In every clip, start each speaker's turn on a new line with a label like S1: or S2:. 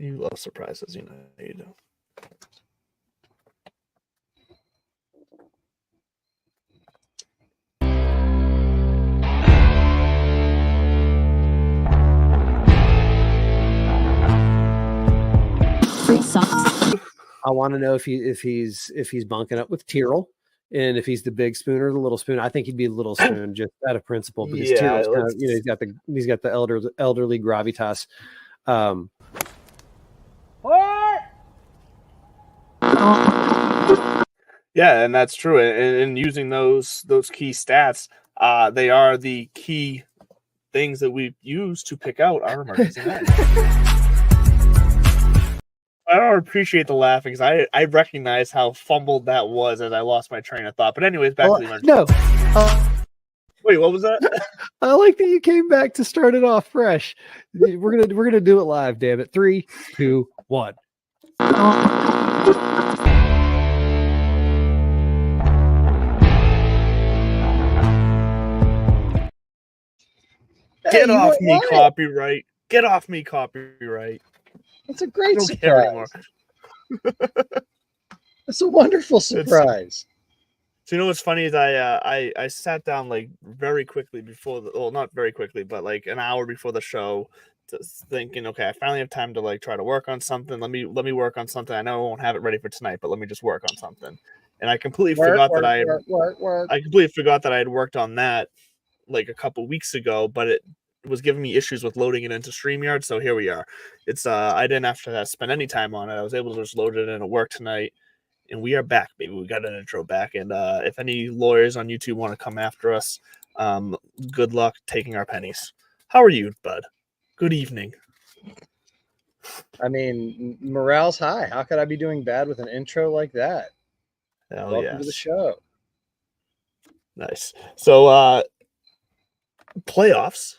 S1: You love surprises, you know you do.
S2: I want to know if he's bunking up with Tyrrell, and if he's the big spoon or the little spoon. I think he'd be a little spoon just out of principle, because Tyrrell's kind of, he's got the elderly gravitas.
S1: Yeah, and that's true. And using those key stats, they are the key things that we use to pick out our emergency men. I don't appreciate the laughing, because I recognize how fumbled that was as I lost my train of thought. But anyways, back to the emergency.
S2: No.
S1: Wait, what was that?
S2: I like that you came back to start it off fresh. We're gonna do it live, damn it. 3, 2, 1.
S1: Get off me, copyright. Get off me, copyright.
S2: That's a great surprise. That's a wonderful surprise.
S1: So you know what's funny is I sat down like very quickly before not very quickly, but like an hour before the show, thinking, okay, I finally have time to like try to work on something. Let me work on something. I know I won't have it ready for tonight, but let me just work on something. And I completely forgot that I completely forgot that I had worked on that like a couple weeks ago, but it was giving me issues with loading it into StreamYard. So here we are. It's I didn't have to spend any time on it. I was able to just load it in at work tonight, and we are back, baby. We got an intro back. And if any lawyers on YouTube want to come after us, good luck taking our pennies. How are you, bud? Good evening.
S3: I mean, morale's high. How could I be doing bad with an intro like that? Welcome to the show.
S1: Nice. So playoffs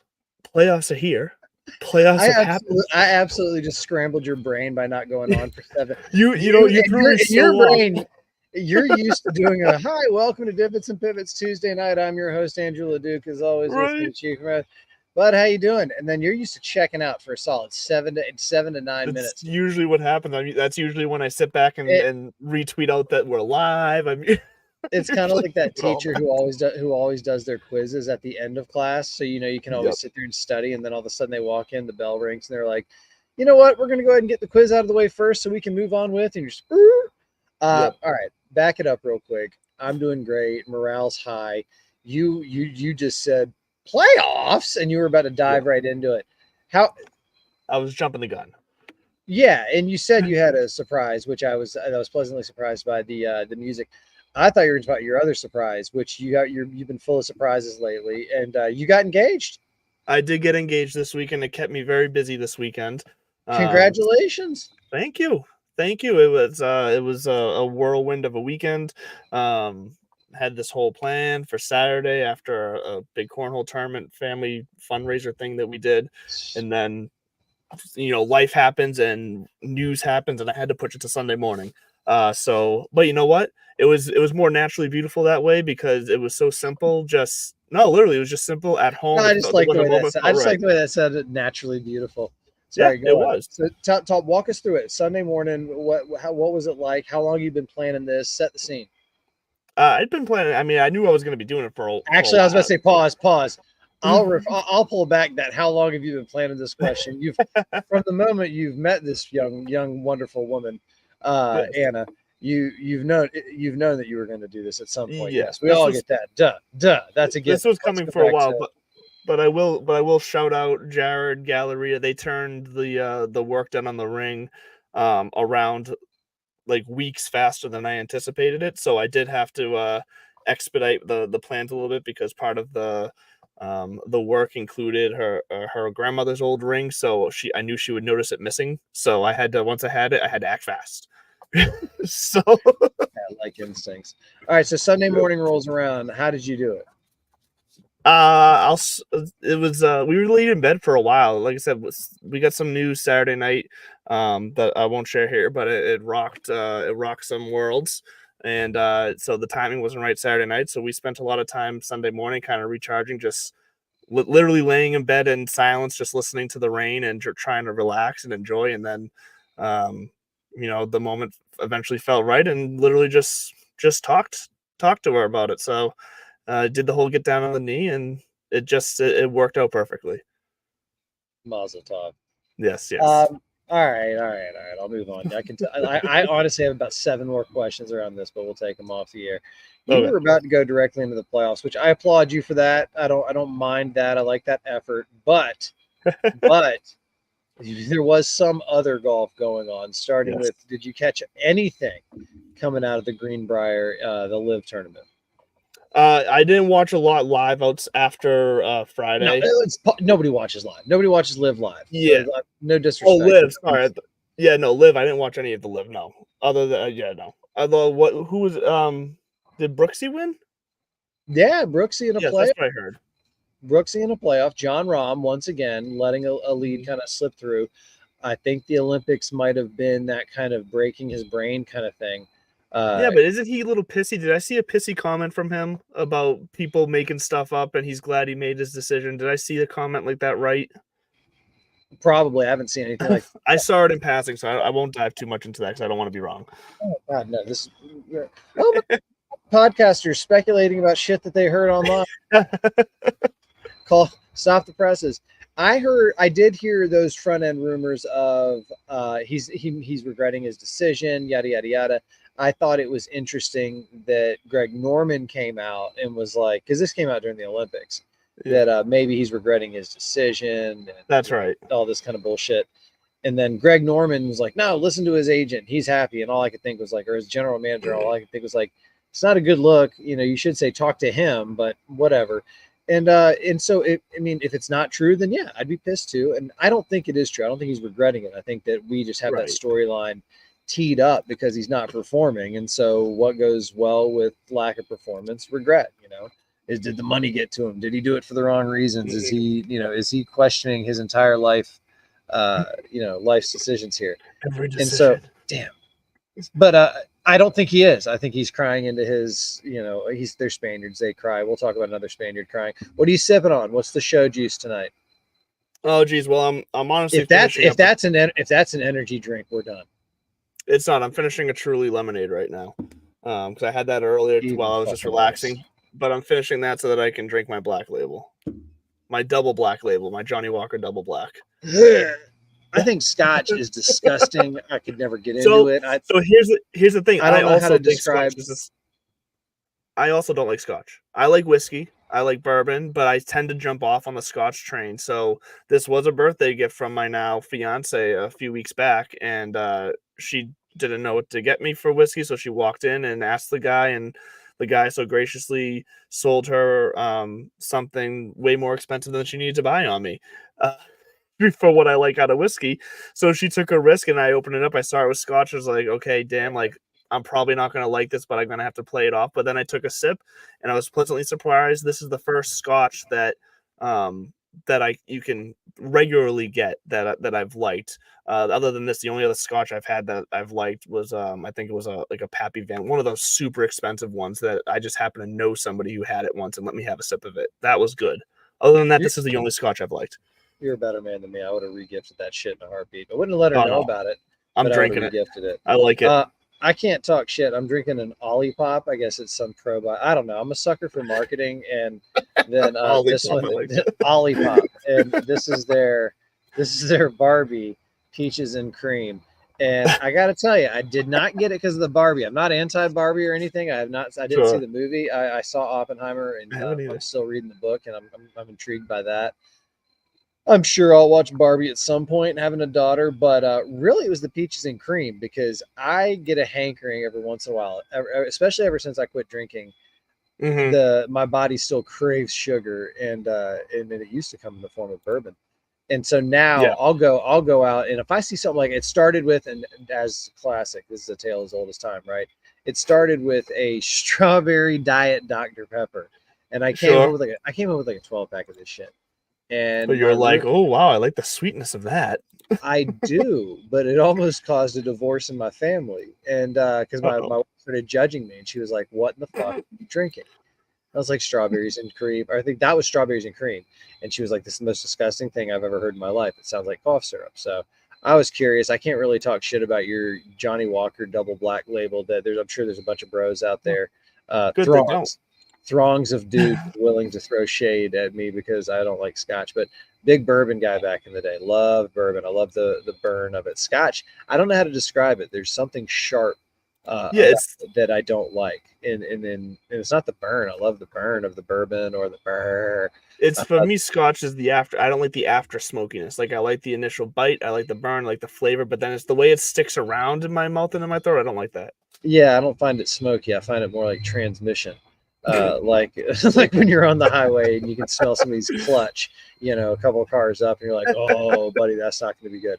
S1: are here. Playoffs have happened.
S3: I absolutely just scrambled your brain by not going on for 7.
S1: You're
S3: used to doing a hi, welcome to Divots and Pivots Tuesday night. I'm your host, Andrew LeDuc, as always.
S1: Right.
S3: Chief. Bud, how you doing? And then you're used to checking out for a solid 7 to 9 minutes.
S1: That's usually what happens. I mean, that's usually when I sit back and retweet out that we're live. I mean,
S3: it's kind of like that teacher who always does their quizzes at the end of class. So you can always sit there and study, and then all of a sudden they walk in, the bell rings, and they're like, you know what? We're going to go ahead and get the quiz out of the way first, so we can move on with. And you're just, all right, back it up real quick. I'm doing great. Morale's high. You just said playoffs, and you were about to dive right into it. How?
S1: I was jumping the gun.
S3: Yeah, and you said you had a surprise, which I was pleasantly surprised by the music. I thought you were going to talk about your other surprise, which you've been full of surprises lately, and you got engaged.
S1: I did get engaged this weekend. It kept me very busy this weekend.
S3: Congratulations!
S1: Thank you. It was a whirlwind of a weekend. Had this whole plan for Saturday after a big cornhole tournament family fundraiser thing that we did, and then life happens and news happens, and I had to push it to Sunday morning. But you know what? It was more naturally beautiful that way, because it was so simple. Literally, it was just simple at home.
S3: No, I just like the way that said naturally beautiful. Sorry,
S1: it was.
S3: So walk us through it. Sunday morning, what was it like? How long have you been planning this? Set the scene.
S1: I'd been planning. I mean, I knew I was going to be doing it for a while.
S3: Actually, I was about to say pause. I'll pull back that. How long have you been planning this question? You've from the moment you've met this young wonderful woman, Anna. You've known that you were going to do this at some point. Yes, we all get that. Duh. That's a gift.
S1: This was coming for a while, but I will shout out Jared Galleria. They turned the work done on the ring around like weeks faster than I anticipated it. So I did have to expedite the plans a little bit, because part of the work included her grandmother's old ring. So I knew she would notice it missing. So once I had it, I had to act fast. So
S3: I like instincts. All right. So Sunday morning rolls around. How did you do it?
S1: We were late in bed for a while. Like I said, we got some news Saturday night that I won't share here, but it rocked some worlds. And so the timing wasn't right Saturday night. So we spent a lot of time Sunday morning kind of recharging, just literally laying in bed in silence, just listening to the rain and trying to relax and enjoy. And then, the moment eventually felt right, and literally just talked to her about it. So did the whole get down on the knee, and it worked out perfectly.
S3: Mazel tov.
S1: Yes.
S3: All right. I'll move on. I honestly have about 7 more questions around this, but we'll take them off the air. You were about to go directly into the playoffs, which I applaud you for that. I don't mind that. I like that effort, but there was some other golf going on. Starting with, did you catch anything coming out of the Greenbrier, the Live tournament?
S1: I didn't watch a lot live outs after Friday.
S3: No, nobody watches live. Nobody watches Live live.
S1: Yeah.
S3: So, no disrespect.
S1: Oh, Live. Sorry. Yeah, no, Live. I didn't watch any of the Live. No. Other than no. Although who was did Brooksy win?
S3: Yeah, Brooksy in a playoff.
S1: That's what I heard.
S3: Brooksy in a playoff. John Rahm once again letting a lead kind of slip through. I think the Olympics might have been that kind of breaking his brain kind of thing.
S1: But isn't he a little pissy? Did I see a pissy comment from him about people making stuff up and he's glad he made his decision? Did I see a comment like that right?
S3: Probably. I haven't seen anything like that.
S1: I saw it in passing, so I won't dive too much into that because I don't want to be wrong.
S3: Oh, God, no. Podcasters speculating about shit that they heard online. Stop the presses. I did hear those front end rumors of he's regretting his decision, yada yada yada. I thought it was interesting that Greg Norman came out and was like, because this came out during the Olympics, that maybe he's regretting his decision. And,
S1: that's right.
S3: All this kind of bullshit. And then Greg Norman was like, no, listen to his agent. He's happy. And all I could think was like, or his general manager, all I could think was like, it's not a good look. You should say talk to him, but whatever. And so if it's not true, then yeah, I'd be pissed too. And I don't think it is true. I don't think he's regretting it. I think that we just have that storyline teed up because he's not performing. And so what goes well with lack of performance? Regret, did the money get to him? Did he do it for the wrong reasons? Is he questioning his entire life, life's decisions here?
S1: Every decision.
S3: And so, damn. But I don't think he is. I think he's crying into his, they're Spaniards. They cry. We'll talk about another Spaniard crying. What are you sipping on? What's the show juice tonight?
S1: Oh, geez. Well, I'm honestly,
S3: if that's an energy drink, we're done.
S1: It's not. I'm finishing a Truly lemonade right now. Because I had that earlier while I was just relaxing. But I'm finishing that so that I can drink my black label. My double black label, my Johnny Walker double black.
S3: I think Scotch is disgusting. I could never get into it.
S1: So here's the thing.
S3: I don't know how to describe
S1: this. I also don't like Scotch. I like whiskey. I like bourbon, but I tend to jump off on the Scotch train. So this was a birthday gift from my now fiance a few weeks back, and she didn't know what to get me for whiskey, so she walked in and asked the guy, and the guy so graciously sold her something way more expensive than she needed to buy on me. For what I like out of whiskey. So she took a risk, and I opened it up. I saw it was Scotch. I was like, okay, damn, like I'm probably not going to like this, but I'm going to have to play it off. But then I took a sip, and I was pleasantly surprised. This is the first Scotch that you can regularly get that I've liked. Other than this, the only other Scotch I've had that I've liked was I think it was a Pappy Van, one of those super expensive ones that I just happen to know somebody who had it once and let me have a sip of it. That was good. Other than that, this is the only Scotch I've liked.
S3: You're a better man than me. I would have regifted that shit in a heartbeat. I wouldn't have let her know about it.
S1: I'm drinking it.
S3: Regifted it.
S1: I like it.
S3: I can't talk shit. I'm drinking an Olipop. I guess it's some probiotic. I don't know. I'm a sucker for marketing, and then this one, Olipop, and this is their Barbie Peaches and Cream. And I got to tell you, I did not get it because of the Barbie. I'm not anti-Barbie or anything. I didn't see the movie. I saw Oppenheimer, and I'm still reading the book, and I'm intrigued by that. I'm sure I'll watch Barbie at some point, having a daughter, but really it was the Peaches and Cream, because I get a hankering every once in a while, especially ever since I quit drinking. My body still craves sugar, and it used to come in the form of bourbon. And so now I'll go out, and if I see something like it started with, and as classic, this is a tale as old as time, right? It started with a strawberry diet Dr. Pepper, and I came up with like a 12-pack of this shit. And
S1: you're like, oh wow, I like the sweetness of that.
S3: I do, but it almost caused a divorce in my family, and because my wife started judging me, and she was like, "What in the fuck are you drinking?" I was like, strawberries and cream. Or I think that was strawberries and cream. And she was like, this is the most disgusting thing I've ever heard in my life. It sounds like cough syrup. So I was curious. I can't really talk shit about your Johnny Walker double black label. I'm sure there's a bunch of bros out there. Throngs of dudes willing to throw shade at me because I don't like scotch, but big bourbon guy back in the day. Love bourbon. I love the burn of it. Scotch, I don't know how to describe it. There's something sharp that I don't like. And it's not the burn. I love the burn of the bourbon or the burr.
S1: It's for me, scotch is the after. I don't like the after smokiness. Like I like the initial bite. I like the burn, I like the flavor, but then it's the way it sticks around in my mouth and in my throat. I don't like that.
S3: Yeah, I don't find it smoky. I find it more like transmission. Like when you're on the highway and you can smell somebody's clutch, a couple of cars up and you're like, oh buddy, that's not going to be good.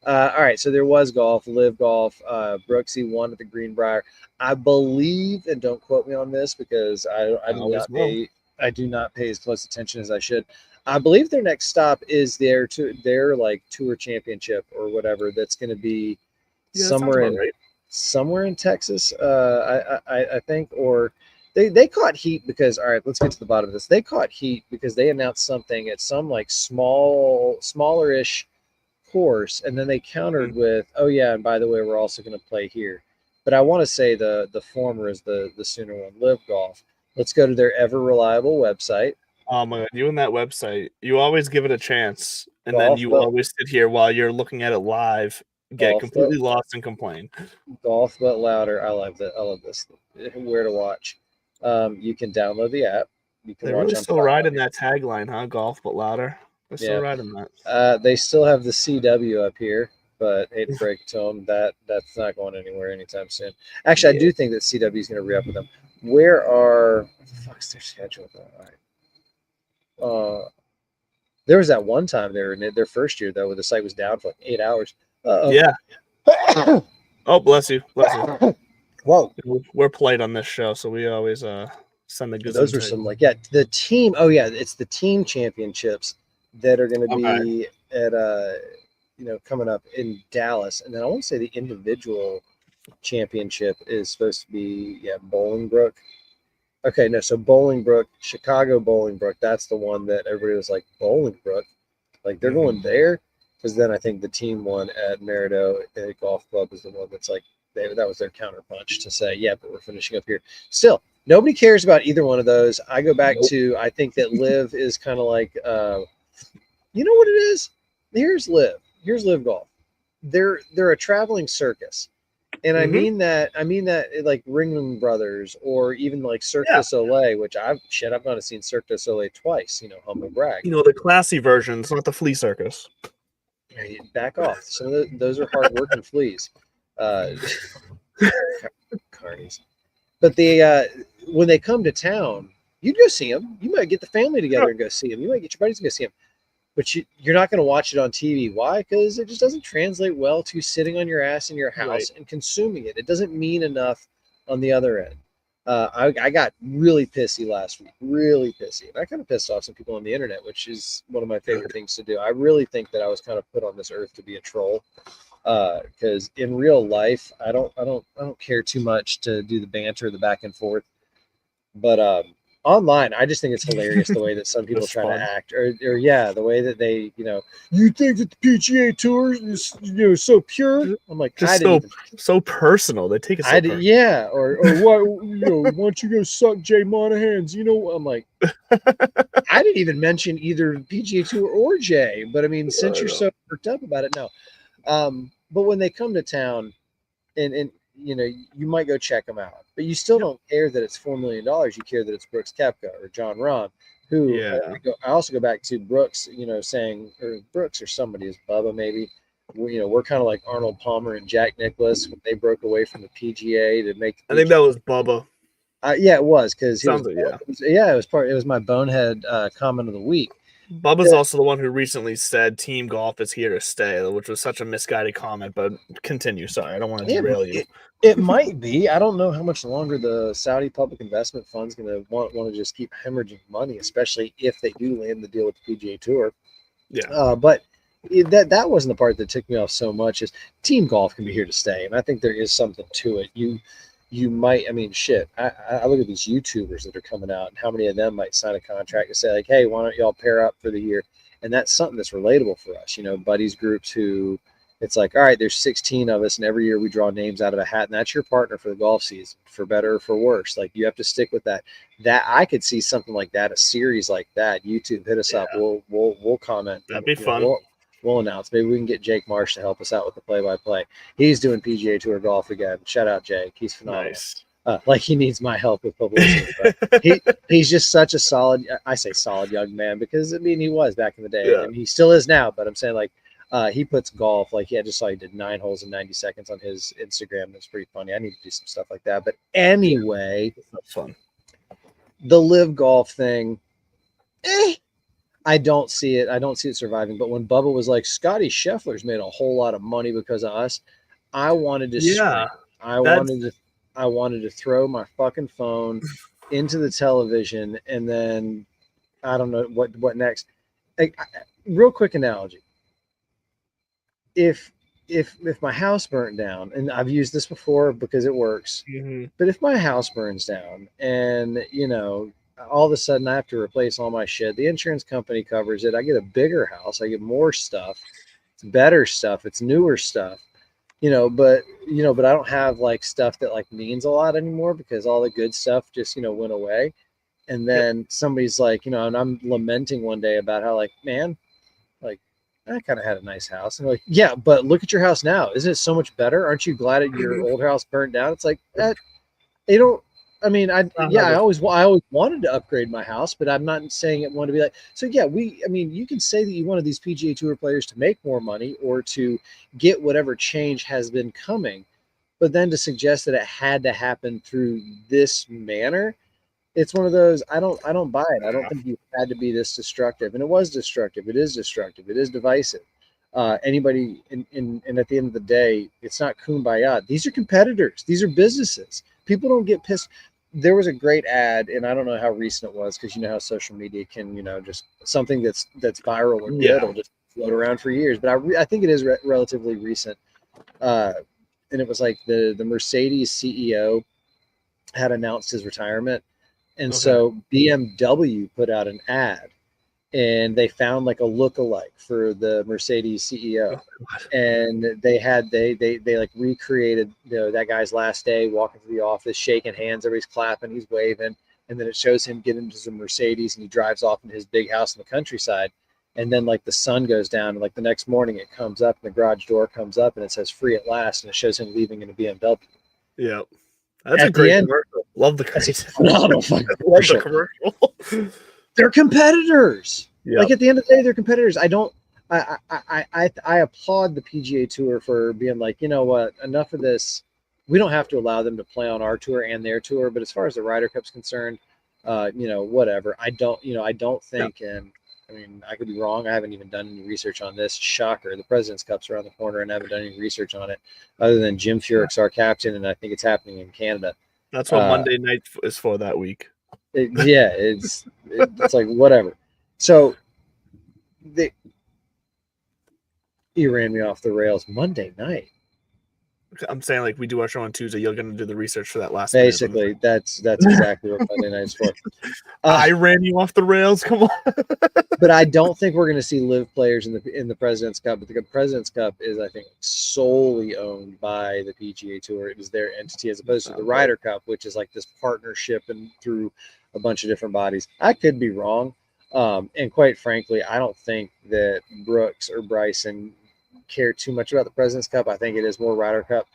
S3: All right. So there was golf, live golf. Brooksy won at the Greenbrier. I believe, and don't quote me on this because I do not pay as close attention as I should. I believe their next stop is their like tour championship or whatever. That's going to be somewhere in Texas. I think, or They caught heat because, all right, let's get to the bottom of this. They caught heat because they announced something at some like smaller-ish course, and then they countered with, oh yeah, and by the way, we're also going to play here. But I want to say the former is the sooner one, Live Golf. Let's go to their ever reliable website.
S1: Oh my God, you and that website, you always give it a chance, and then you always sit here while you're looking at it live, get completely lost and complain.
S3: Golf but louder. I love that. I love this. Where to watch. You can download the app. You can
S1: They're really still riding that tagline, huh? Golf but louder. They're still riding that.
S3: They still have the CW up here, but hate to break it to them, that's not going anywhere anytime soon. Actually, I do think that CW is going to re-up with them. What the fuck's their schedule? All right. There was that one time they were in their first year though, where the site was down for like 8 hours.
S1: Yeah. Oh, bless you. Bless you.
S3: Whoa.
S1: We're polite on this show, so we always send the good.
S3: Those were some the team. Oh yeah, it's the team championships that are going to be at coming up in Dallas, and then I want to say the individual championship is supposed to be Bolingbrook. Okay, no, so Bolingbrook, Chicago Bolingbrook, that's the one that everybody was like, Bolingbrook, like they're going there, because then I think the team one at Merido Golf Club is the one that's like that was their counterpunch to say, yeah, but we're finishing up here. Still, nobody cares about either one of those. I go back to, I think that Live is kind of like, you know what it is? Here's Live Golf. They're a traveling circus. And I mean that like Ringling Brothers or even like Cirque du Soleil, which I've gone to seen Cirque du Soleil twice, humble brag.
S1: The classy versions, not the flea circus.
S3: Hey, back off. Some of those are hard working fleas. Carnies. But when they come to town, you'd go see them. You might get the family together and go see them. You might get your buddies to go see them. But you're not going to watch it on TV. Why? Because it just doesn't translate well to sitting on your ass in your house and consuming it. It doesn't mean enough on the other end. I got really pissy last week. Really pissy. And I kind of pissed off some people on the internet, which is one of my favorite things to do. I really think that I was kind of put on this earth to be a troll. Because in real life, I don't care too much to do the banter, the back and forth. But online, I just think it's hilarious the way that some people try to act, or the way that they, you think that the PGA Tour is, so pure. I'm like,
S1: so personal. They take it. So personal.
S3: Yeah, or what? Why don't you go suck Jay Monahan's? I'm like, I didn't even mention either PGA Tour or Jay, but I mean, since you're so worked up about it, no. But when they come to town, and you might go check them out, but you still don't care that it's $4 million. You care that it's Brooks Koepka or John Rahm, who I also go back to Brooks, saying, or Brooks or somebody is Bubba maybe. We're kind of like Arnold Palmer and Jack Nicklaus when they broke away from the PGA to make.
S1: I think that was Bubba.
S3: Yeah, it was because it was my bonehead comment of the week.
S1: Bubba's also the one who recently said team golf is here to stay, which was such a misguided comment, but continue. Sorry, I don't want to derail you.
S3: It might be. I don't know how much longer the Saudi Public Investment Fund's going to want to just keep hemorrhaging money, especially if they do land the deal with the PGA Tour.
S1: Yeah.
S3: But that wasn't the part that ticked me off so much. Is team golf can be here to stay, and I think there is something to it. you might, I mean, shit, I look at these YouTubers that are coming out and how many of them might sign a contract to say like, hey, why don't y'all pair up for the year? And that's something that's relatable for us, buddies groups who it's like, all right, there's 16 of us and every year we draw names out of a hat and that's your partner for the golf season, for better or for worse. Like you have to stick with that. That I could see something like that, a series like that. YouTube, hit us up. We'll comment.
S1: That'd be fun.
S3: We'll announce. Maybe we can get Jake Marsh to help us out with the play-by-play. He's doing PGA Tour golf again. Shout out Jake. He's phenomenal.
S1: Nice.
S3: Like he needs my help with publicity. He's just such a solid. I say solid young man because I mean he was back in the day.
S1: Yeah.
S3: I mean he still is now. But I'm saying like he puts golf like I just saw he did 9 holes in 90 seconds on his Instagram. That's pretty funny. I need to do some stuff like that. But anyway,
S1: that's fun.
S3: The live golf thing. I don't see it. I don't see it surviving. But when Bubba was like, Scotty Scheffler's made a whole lot of money because of us, I wanted to scream. I wanted to throw my fucking phone into the television, and then I don't know what next. Real quick analogy. If my house burnt down, and I've used this before because it works, but if my house burns down and all of a sudden I have to replace all my shit, the insurance company covers it. I get a bigger house. I get more stuff. It's better stuff. It's newer stuff, but I don't have like stuff that like means a lot anymore because all the good stuff just, went away. And then somebody's like, and I'm lamenting one day about how like, man, like I kind of had a nice house. And like, yeah, but look at your house now. Isn't it so much better? Aren't you glad that your old house burnt down? It's like that. They don't, I mean, I always wanted to upgrade my house, but I'm not saying it want to be like, so yeah, you can say that you wanted these PGA Tour players to make more money or to get whatever change has been coming, but then to suggest that it had to happen through this manner, it's one of those, I don't buy it. I don't think you had to be this destructive, and it was destructive. It is destructive. It is divisive. Anybody and at the end of the day, it's not kumbaya. These are competitors. These are businesses. People don't get pissed. There was a great ad, and I don't know how recent it was because you know how social media can, just something that's viral or good will just float around for years. But I think it is relatively recent. And it was like the Mercedes CEO had announced his retirement, and so BMW put out an ad. And they found like a lookalike for the Mercedes CEO, and they like recreated that guy's last day walking through the office, shaking hands, everybody's clapping, he's waving, and then it shows him getting into some Mercedes and he drives off in his big house in the countryside, and then like the sun goes down and like the next morning it comes up and the garage door comes up and it says free at last and it shows him leaving in a BMW.
S1: Yeah, that's a great commercial. Love the
S3: phenomenal fucking commercial. They're competitors. Yep. Like at the end of the day, they're competitors. I applaud the PGA Tour for being like, you know what, enough of this. We don't have to allow them to play on our tour and their tour. But as far as the Ryder Cup's concerned, whatever. I don't think, and I mean, I could be wrong. I haven't even done any research on this. Shocker. The President's Cup's around the corner and I haven't done any research on it other than Jim Furyk's our captain. And I think it's happening in Canada.
S1: That's what Monday night is for that week.
S3: It's like whatever. So you ran me off the rails Monday night.
S1: I'm saying like we do our show on Tuesday. You're going to do the research for that last.
S3: Basically, that's exactly what Monday night is for.
S1: I ran you off the rails. Come on.
S3: But I don't think we're going to see live players in the President's Cup. But the President's Cup is, I think, solely owned by the PGA Tour. It is their entity as opposed to the Ryder Cup, which is like this partnership and through a bunch of different bodies. I could be wrong. And quite frankly, I don't think that Brooks or Bryson care too much about the President's Cup. I think it is more Ryder Cup.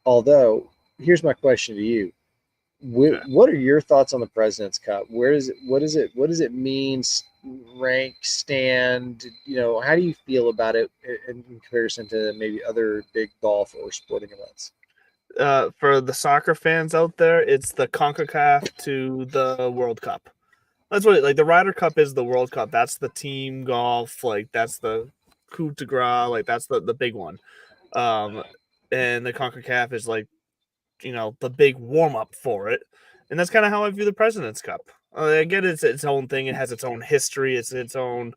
S3: Although, here's my question to you: what are your thoughts on the President's Cup? What does it mean? Rank, stand? How do you feel about it in comparison to maybe other big golf or sporting events?
S1: For the soccer fans out there, it's the CONCACAF to the World Cup. That's what the Ryder Cup is the World Cup. That's the team golf. Like that's the coup de grace. Like that's the big one. And the CONCACAF is like, the big warm up for it. And that's kind of how I view the President's Cup. I get it's its own thing. It has its own history. It's its own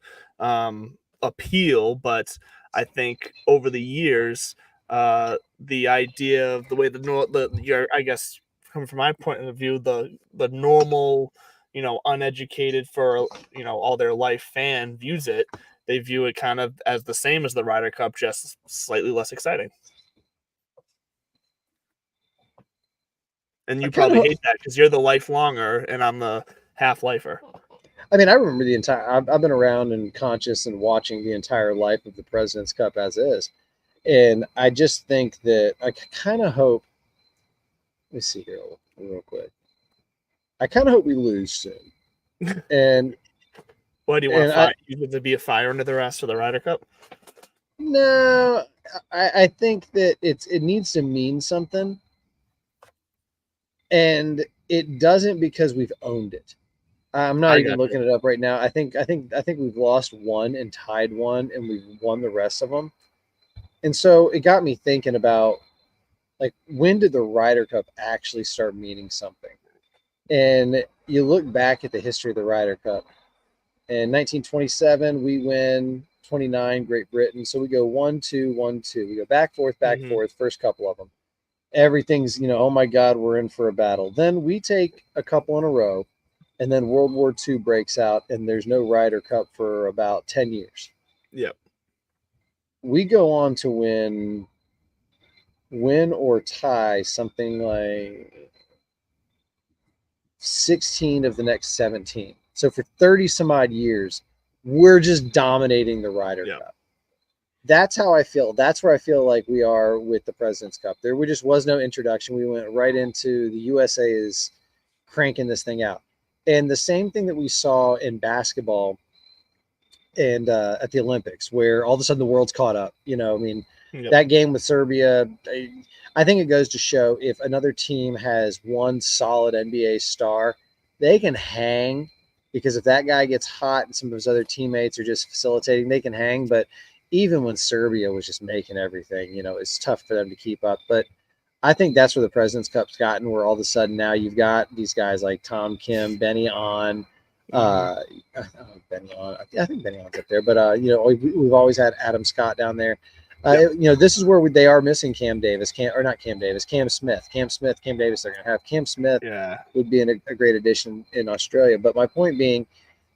S1: appeal. But I think over the years, the idea of the way I guess coming from my point of view, the normal, uneducated for all their life fan views it. They view it kind of as the same as the Ryder Cup, just slightly less exciting. And you probably hate that because you're the lifelonger and I'm the half-lifer.
S3: I mean, I remember the entire. I've been around and conscious and watching the entire life of the President's Cup as is, and I just think that I kind of hope. Let me see here real quick. I kind of hope we lose soon. And
S1: why do you want to be a fire under their ass for the Ryder Cup?
S3: No, I think that it needs to mean something, and it doesn't because we've owned it. I'm not even looking it up right now. I think we've lost one and tied one, and we've won the rest of them. And so it got me thinking about, like, when did the Ryder Cup actually start meaning something? And you look back at the history of the Ryder Cup. In 1927, we win 29, Great Britain. So we go 1-2, 1-2. We go back, forth, first couple of them. Everything's, oh my God, we're in for a battle. Then we take a couple in a row. And then World War II breaks out, and there's no Ryder Cup for about 10 years.
S1: Yep.
S3: We go on to win or tie something like 16 of the next 17. So for 30 some odd years, we're just dominating the Ryder Cup. That's how I feel. That's where I feel like we are with the President's Cup. There just was no introduction. We went right into the USA is cranking this thing out. And the same thing that we saw in basketball and at the Olympics, where all of a sudden the world's caught up. That game with Serbia, I think it goes to show if another team has one solid NBA star, they can hang, because if that guy gets hot and some of his other teammates are just facilitating, they can hang. But even when Serbia was just making everything, it's tough for them to keep up. But I think that's where the President's Cup's gotten, where all of a sudden now you've got these guys like Tom Kim, Benny On. Benny On. I think Benny On's up there, but we've always had Adam Scott down there. This is where they are missing Cam Smith. Cam Davis. They're going to have Cam Smith. Would be a great addition in Australia. But my point being,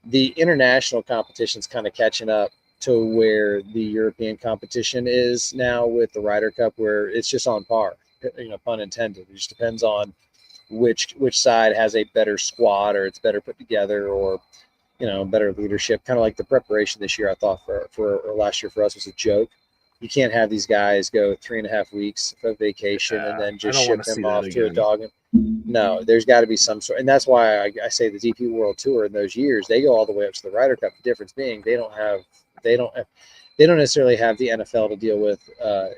S3: the international competition's kind of catching up to where the European competition is now with the Ryder Cup, where it's just on par. Pun intended. It just depends on which side has a better squad, or it's better put together, or better leadership. Kind of like the preparation this year, I thought for last year for us was a joke. You can't have these guys go 3.5 weeks of vacation and then just ship them off to a dog. No, there's got to be some sort, and that's why I say the DP World Tour in those years, they go all the way up to the Ryder Cup. The difference being they don't necessarily have the NFL to deal with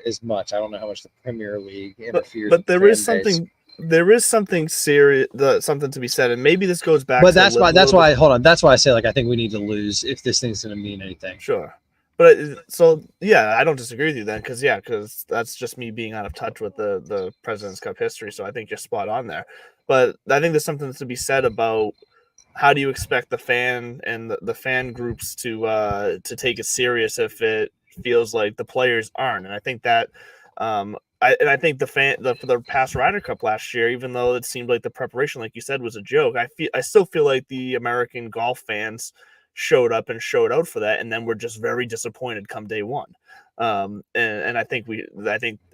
S3: as much. I don't know how much the Premier League interferes. But
S1: there is something serious, something to be said, and maybe this goes back.
S3: But that's why. Hold on. That's why I say, I think we need to lose if this thing's going to mean anything.
S1: Sure. But I don't disagree with you then, because that's just me being out of touch with the President's Cup history. So I think you're spot on there. But I think there's something to be said about how do you expect the fan and the fan groups to take it serious if it feels like the players aren't. And I think that I think for the past Ryder Cup last year, even though it seemed like the preparation, like you said, was a joke, I still feel like the American golf fans showed up and showed out for that, and then we're just very disappointed come day one. And I think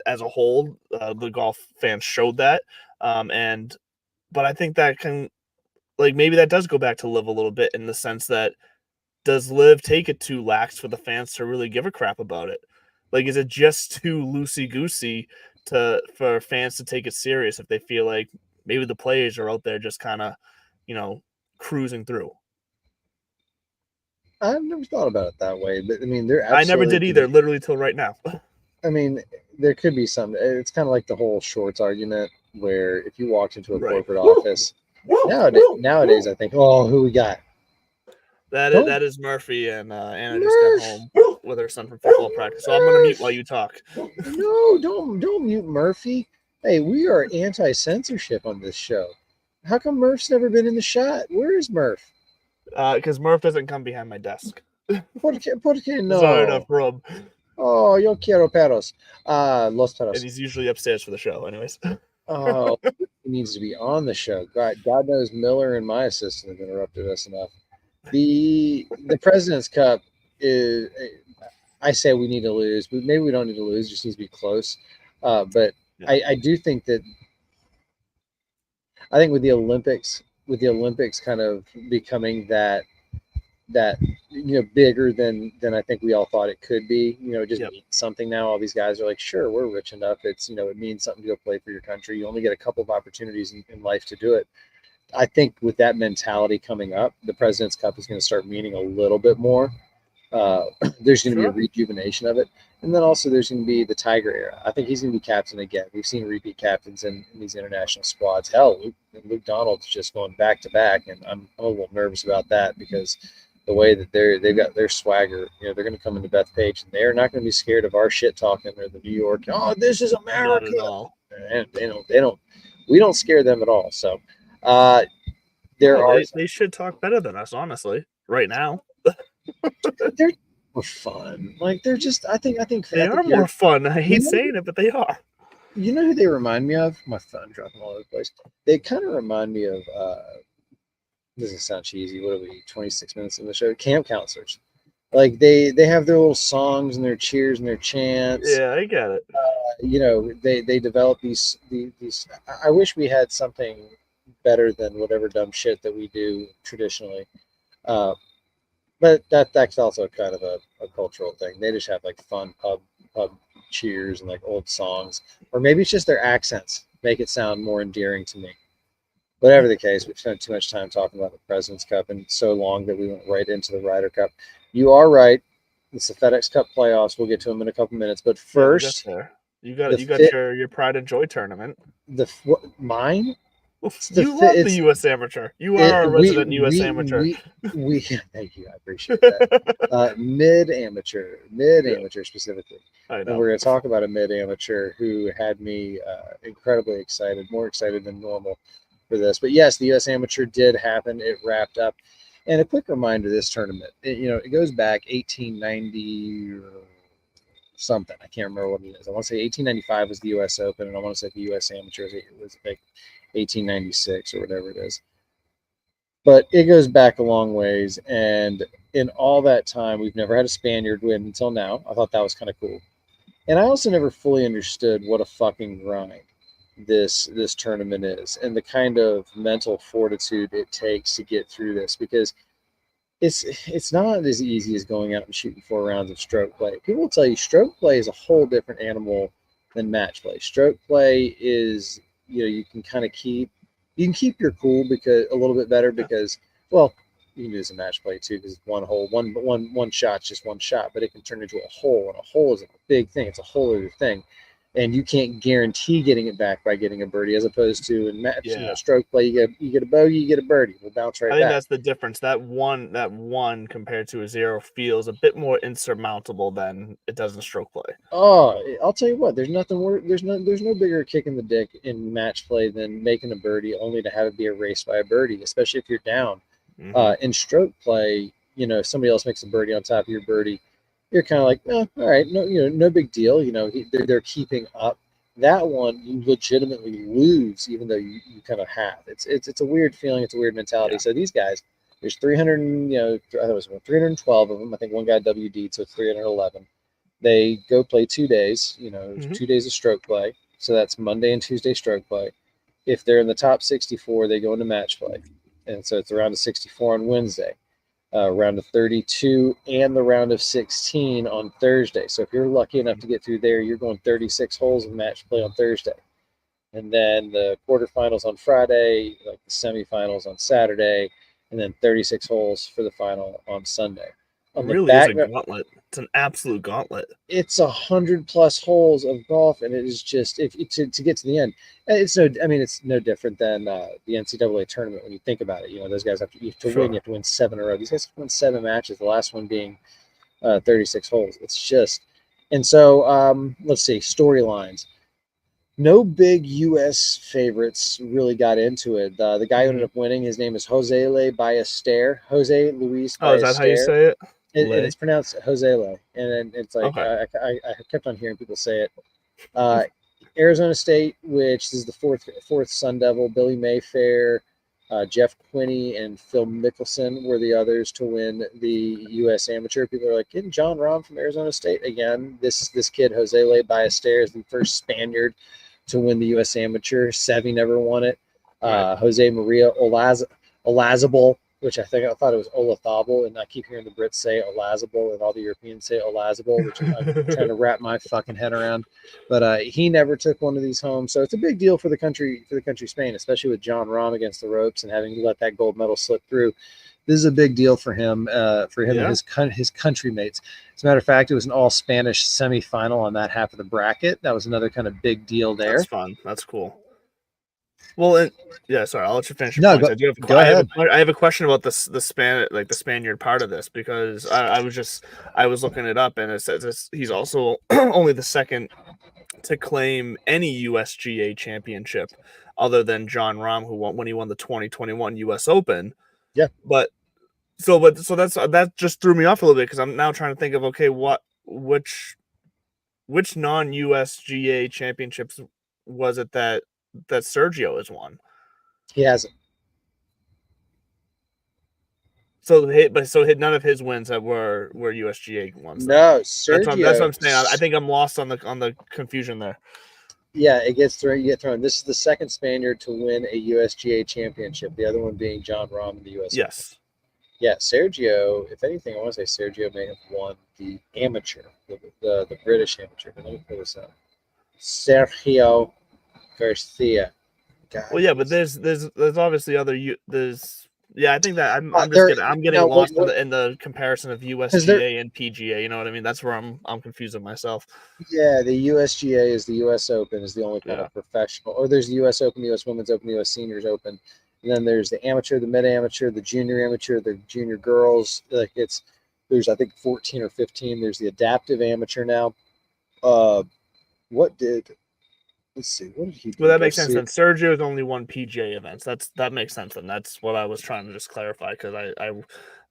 S1: as a whole, the golf fans showed that. But I think that can, maybe that does go back to LIV a little bit, in the sense that, does LIV take it too lax for the fans to really give a crap about it? Is it just too loosey-goosey for fans to take it serious if they feel like maybe the players are out there just kind of, cruising through?
S3: I've never thought about it that way, but I mean,
S1: I never did either, literally till right now.
S3: I mean, there could be some. It's kind of like the whole shorts argument, where if you walked into a corporate office nowadays, I think, who we got?
S1: That is Murphy, and Anna just got home with her son from football practice. So I'm going to mute while you talk.
S3: No, don't mute Murphy. Hey, we are anti-censorship on this show. How come Murph's never been in the shot? Where is Murph?
S1: Because Murph doesn't come behind my desk.
S3: ¿Por qué no?
S1: Sorry enough, Rob.
S3: Oh, yo quiero perros. Los perros.
S1: And he's usually upstairs for the show, anyways.
S3: Oh, he needs to be on the show. God knows Miller and my assistant have interrupted us enough. The President's Cup is. I say we need to lose, but maybe we don't need to lose. It just needs to be close. But
S1: Yeah.
S3: I do think that. I think with the Olympics kind of becoming that bigger than I think we all thought it could be. It just means something now. All these guys are like, sure, we're rich enough. It's it means something to go play for your country. You only get a couple of opportunities in life to do it. I think with that mentality coming up, the President's Cup is going to start meaning a little bit more. There's going to be a rejuvenation of it. And then also there's going to be the Tiger era. I think he's going to be captain again. We've seen repeat captains in these international squads. Hell, Luke Donald's just going back to back, and I'm a little nervous about that because the way that they've got their swagger, they're going to come into Bethpage and they're not going to be scared of our shit talking or the New York. Oh, this is America.
S1: Not at all.
S3: And they don't. We don't scare them at all. So
S1: they should talk better than us, honestly, right now.
S3: They're more fun. Like they're just. I think
S1: they are more fun. I hate saying it, but they are.
S3: You know who they remind me of? My phone dropping all over the place. They kind of remind me of. Doesn't sound cheesy. What are we? 26 minutes in the show. Camp counselors. Like they have their little songs and their cheers and their chants.
S1: Yeah, I get it.
S3: They develop these. I wish we had something better than whatever dumb shit that we do traditionally. But that's also kind of a cultural thing. They just have like fun pub cheers and like old songs, or maybe it's just their accents make it sound more endearing to me. Whatever the case, we've spent too much time talking about the President's Cup and so long that we went right into the Ryder Cup. You are right. It's the FedEx Cup playoffs. We'll get to them in a couple minutes. But first,
S1: you got your Pride and Joy tournament.
S3: Mine.
S1: You love the U.S. Amateur. You are a resident U.S. Amateur.
S3: Thank you. I appreciate that. Mid-amateur specifically.
S1: I know.
S3: And we're going to talk about a mid-amateur who had me incredibly excited, more excited than normal for this. But yes, the U.S. Amateur did happen. It wrapped up. And a quick reminder, this tournament, it goes back 1890 or something. I can't remember what it is. I want to say 1895 was the U.S. Open, and I want to say the U.S. Amateur was like 1896 or whatever it is. But it goes back a long ways, and in all that time, we've never had a Spaniard win until now. I thought that was kind of cool. And I also never fully understood what a fucking grind this tournament is and the kind of mental fortitude it takes to get through this, because it's not as easy as going out and shooting 4 rounds of stroke play. People will tell you stroke play is a whole different animal than match play. Stroke play is, you can kind of keep your cool because a little bit better because, well, you can do some match play too because one hole, one shot's just one shot, but it can turn into a hole, and a hole is a big thing. It's a whole other thing. And you can't guarantee getting it back by getting a birdie, as opposed to in match, stroke play, you get a bogey, you get a birdie. We'll bounce right back.
S1: I think that's the difference. That one compared to a 0 feels a bit more insurmountable than it does in stroke play.
S3: Oh, I'll tell you what. There's nothing worse. There's no bigger kick in the dick in match play than making a birdie only to have it be erased by a birdie, especially if you're down. Mm-hmm. In stroke play, if somebody else makes a birdie on top of your birdie, you're kind of like, all right, no big deal. They're keeping up. That one, you legitimately lose, even though you kind of have. It's a weird feeling. It's a weird mentality. Yeah. So these guys, there's 300, I thought it was 312 of them. I think one guy WD'd, so it's 311. They go play 2 days. 2 days of stroke play. So that's Monday and Tuesday stroke play. If they're in the top 64, they go into match play, and so it's a round of 64 on Wednesday. Round of 32 and the round of 16 on Thursday. So if you're lucky enough to get through there, you're going 36 holes of match play on Thursday. And then the quarterfinals on Friday, like the semifinals on Saturday, and then 36 holes for the final on Sunday.
S1: It really is a gauntlet. It's an absolute gauntlet.
S3: It's 100+ holes of golf, and it is just to get to the end. It's no different than the NCAA tournament when you think about it. Those guys have to win. You have to win 7 in a row. These guys have to win 7 matches. The last one being 36 holes. It's just, and so let's see, storylines. No big U.S. favorites really got into it. The guy who ended up winning, his name is Jose Ballester. Jose Luis Ballester.
S1: Oh, is that how you say it?
S3: And it's pronounced Jose Le, and it's like okay. I kept on hearing people say it. Arizona State, which is the fourth Sun Devil, Billy Mayfair, Jeff Quinney, and Phil Mickelson were the others to win the U.S. Amateur. People are like, getting John Rahm from Arizona State again. This kid, Jose Le Ballester, is the first Spaniard to win the U.S. Amateur. Seve never won it.
S1: Right.
S3: Jose Maria Olazabal, which I thought it was Olazabal, and I keep hearing the Brits say Olazabal and all the Europeans say Olazabal, which I'm trying to wrap my fucking head around. But he never took one of these home, so it's a big deal for the country Spain, especially with John Rahm against the ropes and having let that gold medal slip through. This is a big deal for him, and his country mates. As a matter of fact, it was an all Spanish semifinal on that half of the bracket. That was another kind of big deal there.
S1: That's fun. That's cool. Well, sorry, I'll let you finish your
S3: No,
S1: points.
S3: go ahead.
S1: I have a question about the Spaniard part of this, because I was looking it up, and it says he's also only the second to claim any USGA championship other than John Rahm, when he won the 2021 US Open.
S3: Yeah.
S1: So that just threw me off a little bit, because I'm now trying to think of, okay, which non-USGA championships was it that Sergio has won?
S3: He hasn't.
S1: So none of his wins that were USGA ones.
S3: No, Sergio.
S1: That's what I'm saying. I think I'm lost on the confusion there.
S3: Yeah, it gets thrown. You get thrown. This is the second Spaniard to win a USGA championship. The other one being John Rahm in the US.
S1: Yes.
S3: Yeah, Sergio. If anything, I want to say Sergio may have won the amateur, the British amateur. But let me pull this up. Sergio Garcia. God,
S1: well, yeah, but there's obviously other I think that I'm getting lost in the comparison of USGA and PGA. You know what I mean? That's where I'm confused with myself.
S3: Yeah, the USGA is the US Open, is the only kind of professional. Or there's the US Open, the US Women's Open, the US Seniors Open, and then there's the amateur, the mid amateur, the junior amateur, the junior girls. There's I think 14 or 15. There's the adaptive amateur now. Let's see. What did he do?
S1: Well, that makes sense. And Sergio's only won PGA events. That makes sense. And that's what I was trying to just clarify, because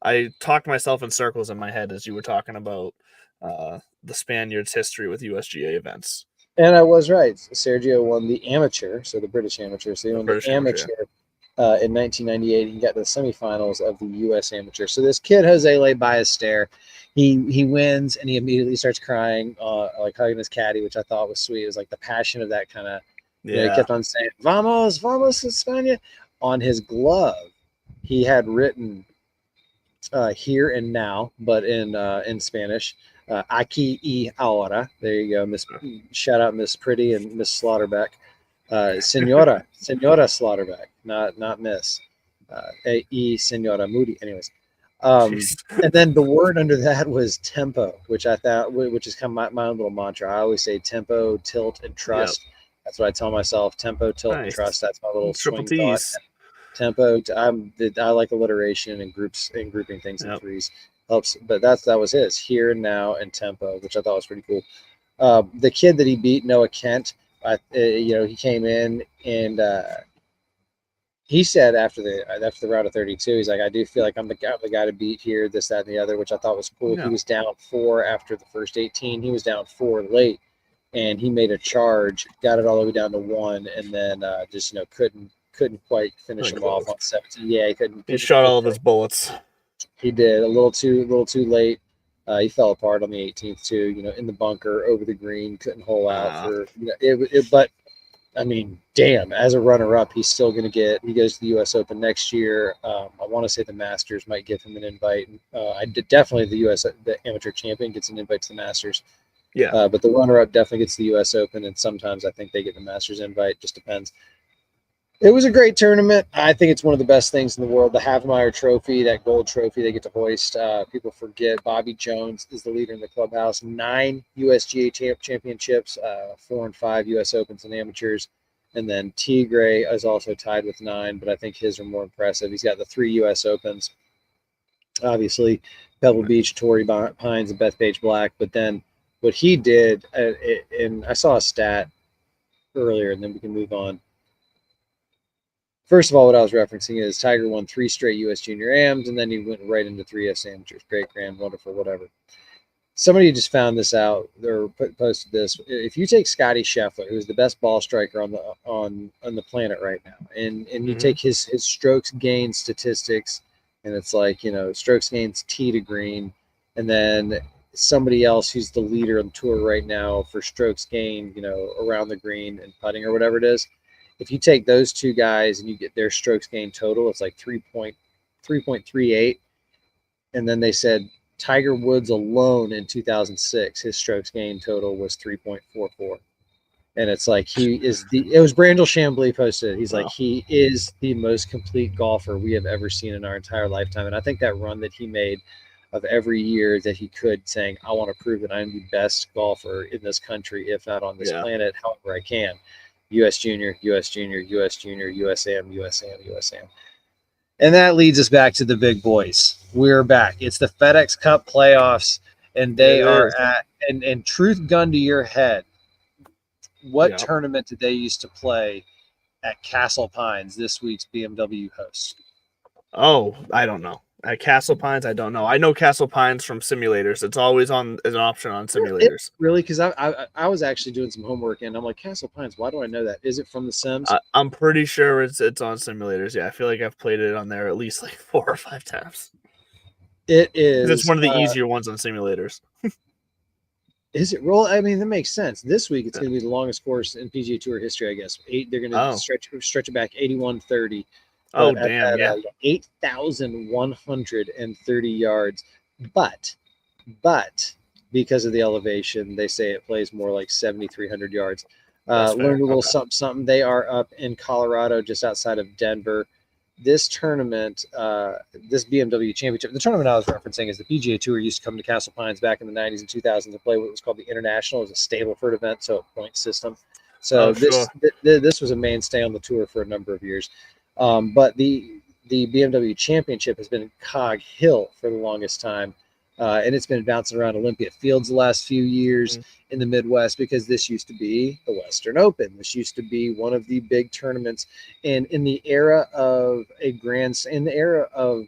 S1: I talked myself in circles in my head as you were talking about the Spaniards' history with USGA events.
S3: And I was right. Sergio won the amateur, so the British amateur. So he won the amateur in 1998. He got to the semifinals of the US Amateur. So this kid, Jose Le Ballester, he wins, and he immediately starts crying, like hugging his caddy, which I thought was sweet. It was like the passion of that kind of, he kept on saying, "Vamos, vamos, España." On his glove, he had written "here and now," but in Spanish, "aquí y ahora." There you go, Miss. Shout out Miss Pretty and Miss Slaughterback, Senora Slaughterback, not Miss, Senora Moody. Anyways. And then the word under that was tempo, which I thought, which is kind of my own little mantra. I always say tempo, tilt, and trust. Yep. That's what I tell myself: tempo, tilt, and trust. That's my little
S1: triple
S3: swing
S1: T's.
S3: thought. Tempo. I like alliteration and grouping things in threes. Helps, but that was his here and now and tempo, which I thought was pretty cool. The kid that he beat, Noah Kent, he came in and. He said after the round of 32, he's like, I do feel like I'm the guy to beat here, this, that, and the other, which I thought was cool. Yeah. He was down 4 after the first 18. He was down 4 late, and he made a charge, got it all the way down to 1, and then just couldn't quite finish him off on 17. Yeah, he couldn't.
S1: He shot all of his bullets.
S3: He did a little too late. He fell apart on the 18th too. In the bunker over the green, couldn't hole out for but. I mean, damn, as a runner-up, he's still going to he goes to the U.S. Open next year. I want to say the Masters might give him an invite. Definitely the amateur champion gets an invite to the Masters.
S1: Yeah.
S3: But the runner-up definitely gets the U.S. Open, and sometimes I think they get the Masters invite. Just depends. It was a great tournament. I think it's one of the best things in the world. The Havmeyer Trophy, that gold trophy they get to hoist. People forget Bobby Jones is the leader in the clubhouse. 9 USGA championships, 4 and 5 U.S. Opens and amateurs. And then Tigre is also tied with 9, but I think his are more impressive. He's got the 3 U.S. Opens. Obviously, Pebble Beach, Torrey Pines, and Bethpage Black. But then what he did, and I saw a stat earlier, and then we can move on. First of all, what I was referencing is Tiger won 3 straight U.S. Junior Ams, and then he went right into 3 U.S. Amateurs. Great, grand, wonderful, whatever. somebody just found this out or posted this. If you take Scotty Scheffler, who's the best ball striker on the planet right now, and you take his strokes gained statistics, and it's like, you know, strokes gains tee to green, and then somebody else who's the leader on the tour right now for strokes gained, you know, around the green and putting or whatever it is. If you take those two guys and you get their strokes gained total, it's like 3.38. And then they said Tiger Woods alone in 2006, his strokes gained total was 3.44. And it's like it was Brandel Chambly posted it. He's like, he is the most complete golfer we have ever seen in our entire lifetime. And I think that run that he made of every year that he could, saying, I want to prove that I'm the best golfer in this country, if not on this planet, however I can. US Junior, US Junior, US Junior, USAM, USAM, USAM. And that leads us back to the big boys. We're back. It's the FedEx Cup playoffs, and they are at, and truth gun to your head, what tournament did they used to play at Castle Pines, this week's BMW host?
S1: Oh, I don't know. At Castle Pines, I don't know. I know Castle Pines from simulators. It's always on as an option on simulators.
S3: Really? Because I was actually doing some homework, and I'm like, Castle Pines, why do I know that? Is it from the Sims?
S1: I'm pretty sure it's on simulators. Yeah, I feel like I've played it on there at least like 4 or 5 times.
S3: It is.
S1: It's one of the easier ones on simulators.
S3: Is it roll? I mean, that makes sense. This week, it's going to be the longest course in PGA Tour history, I guess. They're going to stretch it back 81.30.
S1: Oh, damn, yeah.
S3: 8,130 yards. But because of the elevation, they say it plays more like 7,300 yards. Learned a little something. They are up in Colorado, just outside of Denver. This tournament, this BMW Championship, the tournament I was referencing is the PGA Tour used to come to Castle Pines back in the 90s and 2000s to play what was called the International. It was a Stableford event, so a point system. So this was a mainstay on the tour for a number of years. But the BMW Championship has been Cog Hill for the longest time, and it's been bouncing around Olympia Fields the last few years in the Midwest, because this used to be the Western Open. This used to be one of the big tournaments, and in the era of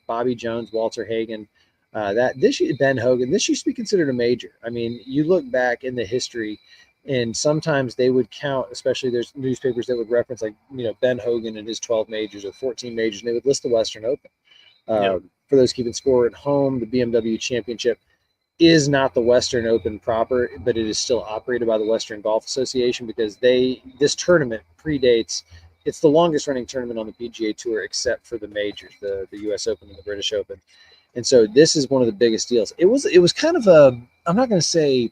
S3: Bobby Jones, Walter Hagen, Ben Hogan, this used to be considered a major. I mean, you look back in the history, and sometimes they would count, especially there's newspapers that would reference, like, you know, Ben Hogan and his 12 majors or 14 majors, and they would list the Western Open. For those keeping score at home, the BMW Championship is not the Western Open proper, but it is still operated by the Western Golf Association, because this tournament predates. It's the longest running tournament on the PGA Tour except for the majors, the US Open and the British Open. And so this is one of the biggest deals. It was kind of I'm not going to say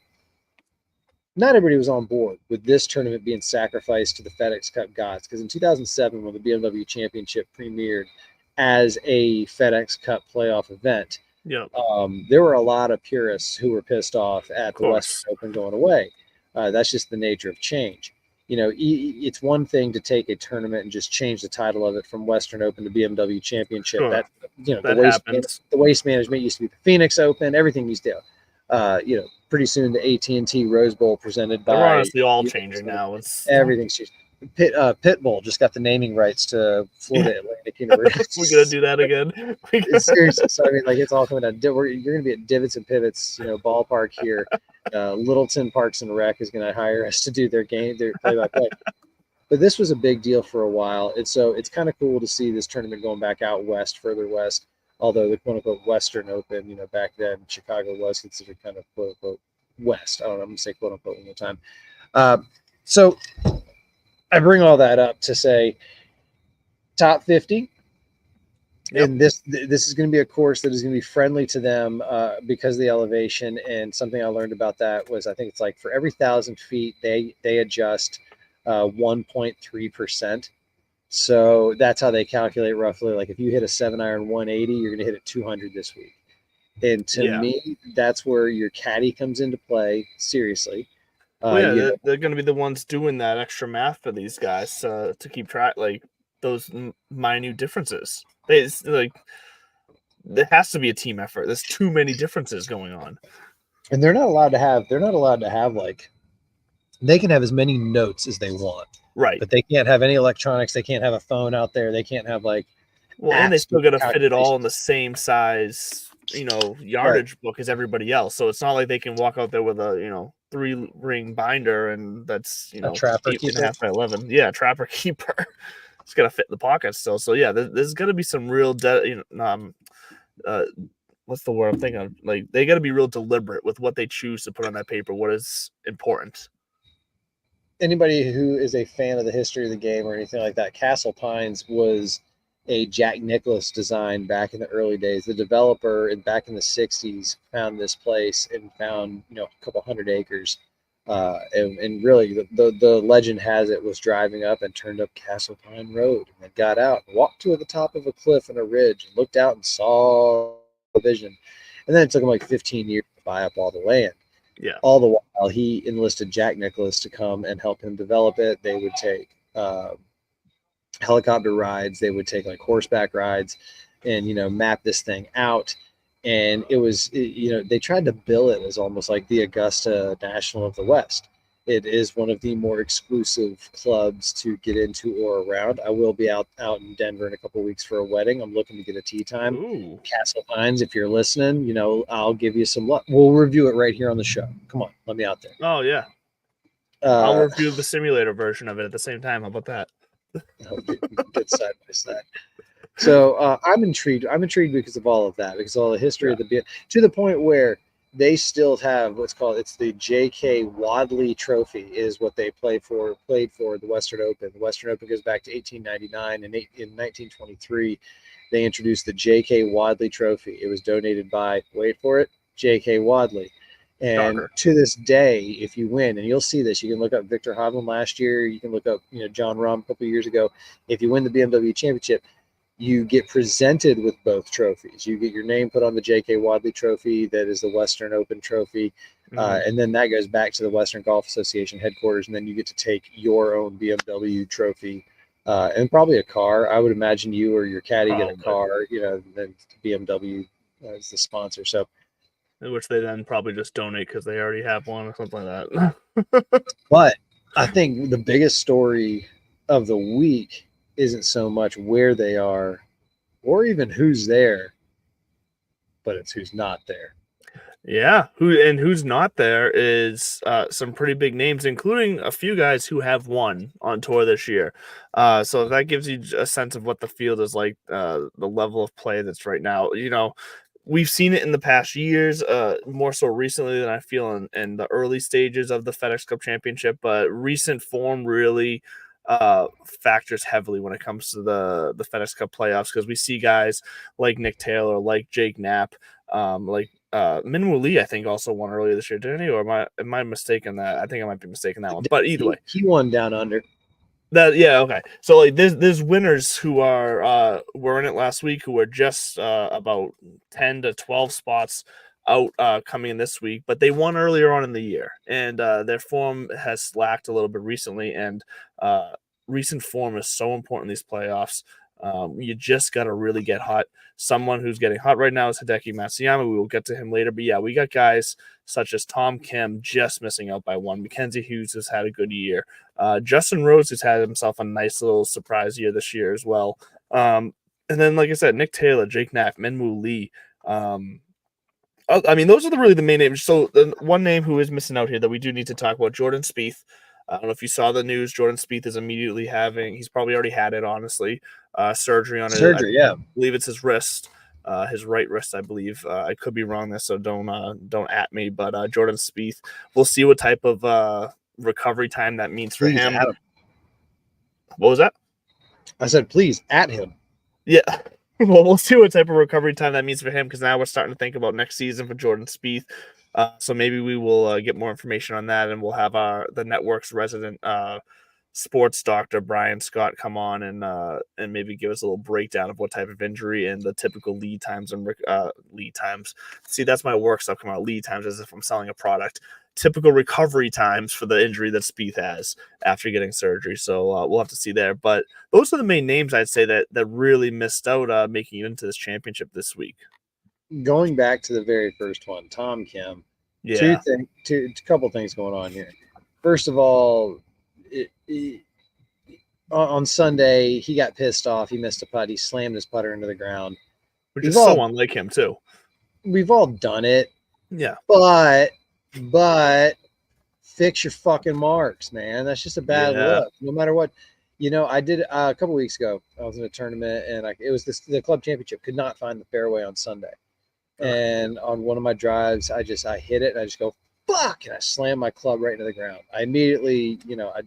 S3: not everybody was on board with this tournament being sacrificed to the FedEx Cup gods, because in 2007, when the BMW Championship premiered as a FedEx Cup playoff event, there were a lot of purists who were pissed off at the Western Open going away. That's just the nature of change. You know, it's one thing to take a tournament and just change the title of it from Western Open to BMW Championship. That, you know, the waste management used to be the Phoenix Open. Everything used to, you know, pretty soon the AT&T Rose Bowl presented by.
S1: They're honestly all changing now.
S3: Everything's changed. Pitbull just got the naming rights to Florida Atlantic University.
S1: We're gonna do that again.
S3: Seriously, so I mean, like, it's all coming out. You're gonna be at Divots and Pivots, you know, ballpark here. Littleton Parks and Rec is gonna hire us to do their play-by-play. But this was a big deal for a while, and so it's kind of cool to see this tournament going back out west, further west. Although the quote-unquote Western Open, you know, back then Chicago was considered kind of quote-unquote West. I don't know. I'm gonna say quote-unquote one more time. So I bring all that up to say top 50. Yep. And this is going to be a course that is going to be friendly to them because of the elevation. And something I learned about that was, I think it's like for every 1,000 feet, they adjust 1.3%. So that's how they calculate roughly. Like if you hit a 7-iron 180, you're going to hit it 200 this week. And to me, that's where your caddy comes into play. Seriously.
S1: They're going to be the ones doing that extra math for these guys to keep track, like those minute differences. There has to be a team effort. There's too many differences going on,
S3: and they're not allowed to have like, they can have as many notes as they want,
S1: right?
S3: But they can't have any electronics. They can't have a phone out there. They can't have like.
S1: Well, and they still got to fit it all in the same size yardage book as everybody else. So it's not like they can walk out there with a 3-ring binder and that's
S3: a trapper
S1: 8.5 by 11. Yeah, trapper keeper. It's got to fit in the pocket still. So yeah, there's got to be some real what's the word I'm thinking of? Like they got to be real deliberate with what they choose to put on that paper. What is important?
S3: Anybody who is a fan of the history of the game or anything like that, Castle Pines was a Jack Nicklaus design back in the early days. The developer back in the 60s found this place and found a couple hundred acres. And really, the legend has it was driving up and turned up Castle Pine Road and got out and walked to the top of a cliff and a ridge and looked out and saw the vision. And then it took him like 15 years to buy up all the land.
S1: Yeah.
S3: All the while, he enlisted Jack Nicklaus to come and help him develop it. They would take helicopter rides. They would take like horseback rides and, map this thing out. And it was, they tried to bill it as almost like the Augusta National of the West. It is one of the more exclusive clubs to get into or around. I will be out in Denver in a couple of weeks for a wedding. I'm looking to get a tee time.
S1: Ooh.
S3: Castle Pines, if you're listening, I'll give you some luck. We'll review it right here on the show. Come on, let me out there.
S1: Oh yeah. I'll review the simulator version of it at the same time. How about that?
S3: Good side by side. So I'm intrigued. I'm intrigued because of all of that, because all the history of the to the point where they still have it's the J.K. Wadley Trophy is what they played for the Western Open. The Western Open goes back to 1899, and in 1923 they introduced the J.K. Wadley Trophy. It was donated by, wait for it, J.K. Wadley. And to this day, if you win, and you'll see this, you can look up Victor Hovland last year, you can look up John Rahm a couple of years ago. If you win the BMW Championship, you get presented with both trophies. You get your name put on the J.K. Wadley Trophy, that is the Western Open Trophy, and then that goes back to the Western Golf Association headquarters, and then you get to take your own BMW trophy and probably a car. I would imagine you or your caddy get a car. Then BMW is the sponsor. So,
S1: which they then probably just donate because they already have one or something like that.
S3: But I think the biggest story of the week isn't so much where they are or even who's there, but it's who's not there.
S1: Yeah, who's not there is some pretty big names, including a few guys who have won on tour this year. So that gives you a sense of what the field is like, the level of play that's right now. We've seen it in the past years, more so recently than I feel in the early stages of the FedEx Cup Championship, but recent form really factors heavily when it comes to the FedEx Cup playoffs, because we see guys like Nick Taylor, like Jake Knapp, like Min Woo Lee, I think also won earlier this year, didn't he? Or am I mistaken that? I think I might be mistaken that one. But either way,
S3: he won down under.
S1: Okay. So like there's winners who were in it last week who were just about 10 to 12 spots out coming in this week, but they won earlier on in the year, and their form has slacked a little bit recently, and recent form is so important in these playoffs. You just got to really get hot. Someone who's getting hot right now is Hideki Matsuyama. We will get to him later, but yeah, we got guys such as Tom Kim just missing out by one. Mackenzie Hughes has had a good year. Justin Rose has had himself a nice little surprise year this year as well. And then, like I said, Nick Taylor, Jake Knapp, Min Woo Lee. I mean, those are really the main names. So the one name who is missing out here that we do need to talk about, Jordan Spieth. I don't know if you saw the news. Jordan Spieth is immediately he's probably already had it, honestly, surgery on I believe it's his wrist, his right wrist, I believe. I could be wrong there, so don't at me. But Jordan Spieth, we'll see what type of recovery time that means for him. What was that?
S3: I said, please at him.
S1: Yeah. Well, we'll see what type of recovery time that means for him, because now we're starting to think about next season for Jordan Spieth. So maybe we will get more information on that, and we'll have the network's resident sports doctor, Brian Scott, come on and maybe give us a little breakdown of what type of injury and the typical lead times and lead times. See, that's my work stuff coming out, lead times, as if I'm selling a product. Typical recovery times for the injury that Spieth has after getting surgery. So we'll have to see there. But those are the main names I'd say that really missed out making it into this championship this week.
S3: Going back to the very first one, Tom Kim.
S1: Yeah.
S3: A couple things going on here. First of all, on Sunday, he got pissed off. He missed a putt. He slammed his putter into the ground.
S1: Which is so unlike him, too.
S3: we've all done it.
S1: Yeah.
S3: But fix your fucking marks, man. That's just a bad look. No matter what. I did a couple weeks ago. I was in a tournament, and it was the club championship. Could not find the fairway on Sunday, and on one of my drives, I hit it, and I just go fuck, and I slammed my club right into the ground. I immediately,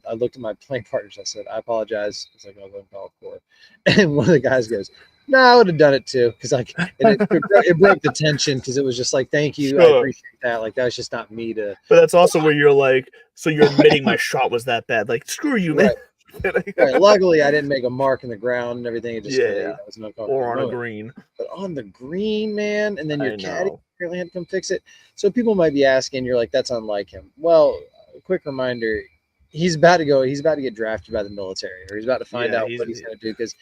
S3: I looked at my playing partners. I said, I apologize. It's like I was on call for, and one of the guys goes, "No, I would have done it too," because it broke the tension because it was just like, "Thank you, I appreciate that." Like that was just not me to.
S1: But that's also where you're like, so you're admitting my shot was that bad. Like screw you, man.
S3: Right. Luckily, I didn't make a mark in the ground and everything. It just that was an uncomfortable
S1: or on
S3: moment.
S1: a green.
S3: But on the green, man, and then your caddy apparently had to come fix it. So people might be asking, you're like, that's unlike him. Well, a quick reminder, he's about to get drafted by the military, or he's about to find out what he's going to do, because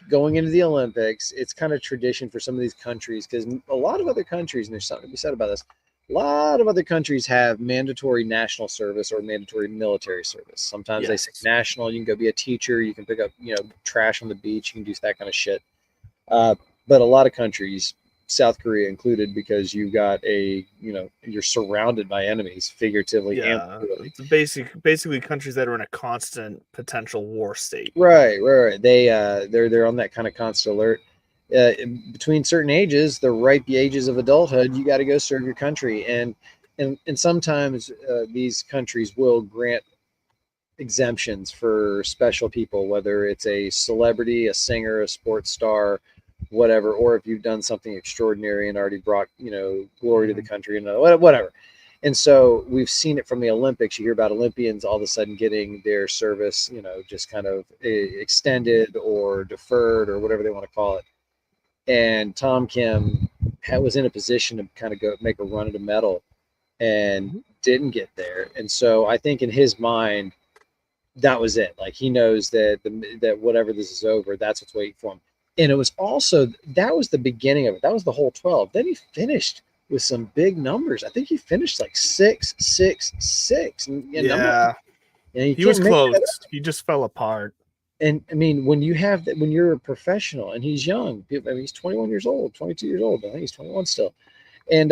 S3: going into the Olympics, it's kind of tradition for some of these countries, because a lot of other countries, and there's something to be said about this, a lot of other countries have mandatory national service or mandatory military service. Sometimes they say national, you can go be a teacher, you can pick up, trash on the beach, you can do that kind of shit. But a lot of countries, South Korea included, because you got you're surrounded by enemies, figuratively and literally.
S1: It's basically countries that are in a constant potential war state.
S3: Right. They're on that kind of constant alert. Between certain ages, the ripe ages of adulthood, you got to go serve your country, and sometimes these countries will grant exemptions for special people, whether it's a celebrity, a singer, a sports star, whatever, or if you've done something extraordinary and already brought glory to the country and whatever. And so we've seen it from the Olympics. You hear about Olympians all of a sudden getting their service, just kind of extended or deferred or whatever they want to call it. And Tom Kim was in a position to kind of go make a run at a medal and didn't get there. And so I think in his mind, that was it. Like he knows that whatever this is over, that's what's waiting for him. And it was also, that was the beginning of it. That was the whole 12. Then he finished with some big numbers. I think he finished like 6, 6, 6. And
S1: he was close. He just fell apart.
S3: And I mean, when you're a professional, and he's young, he's 21 years old, 22 years old. I think he's 21 still. And,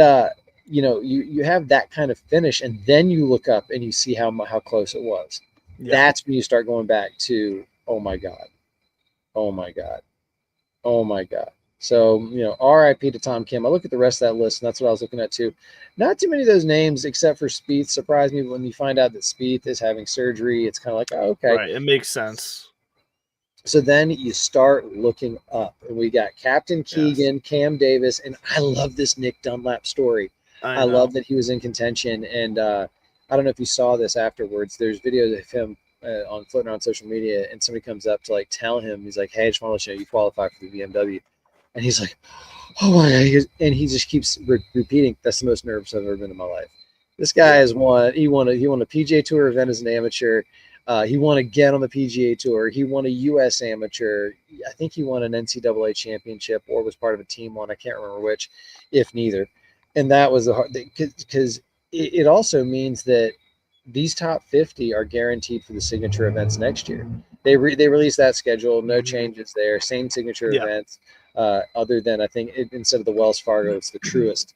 S3: you have that kind of finish, and then you look up and you see how close it was. Yeah. That's when you start going back to, oh my God. Oh my God. Oh my God. So, RIP to Tom Kim. I look at the rest of that list, and that's what I was looking at too. Not too many of those names, except for Spieth, surprised me when you find out that Spieth is having surgery. It's kind of like, oh, okay.
S1: Right. It makes sense.
S3: So then you start looking up, and we got Captain Keegan, Cam Davis, and I love this Nick Dunlap story. I love that he was in contention, and I don't know if you saw this afterwards. There's videos of him on floating around social media, and somebody comes up to tell him, he's like, "Hey, I just want to let you know you qualify for the BMW," and he's like, "Oh my God!" And he just keeps repeating, "That's the most nervous I've ever been in my life." This guy has won. He won a PGA Tour event as an amateur. He won again on the PGA Tour. He won a U.S. amateur. I think he won an NCAA championship or was part of a team one. I can't remember which, if neither. And that was the hard thing, because it also means that these top 50 are guaranteed for the signature events next year. They released that schedule, no changes there, same signature events, other than I think instead of the Wells Fargo, it's the Truist.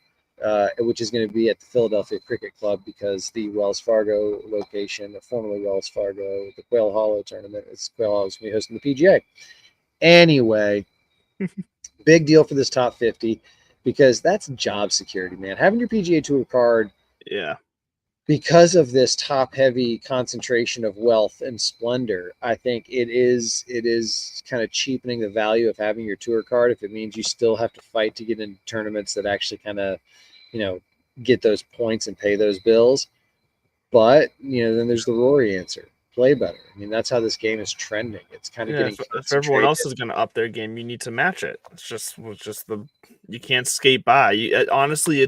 S3: Which is going to be at the Philadelphia Cricket Club, because the Wells Fargo location, formerly Wells Fargo, the Quail Hollow tournament, Quail Hollow is going to be hosting the PGA. Anyway, big deal for this top 50, because that's job security, man. Having your PGA Tour card, because of this top-heavy concentration of wealth and splendor, I think it is kind of cheapening the value of having your tour card if it means you still have to fight to get into tournaments that actually kind of, get those points and pay those bills. But, then there's the Rory answer. Play better. I mean, that's how this game is trending. It's kind of getting.
S1: If everyone else is going to up their game, you need to match it. It's just you can't skate by. Honestly,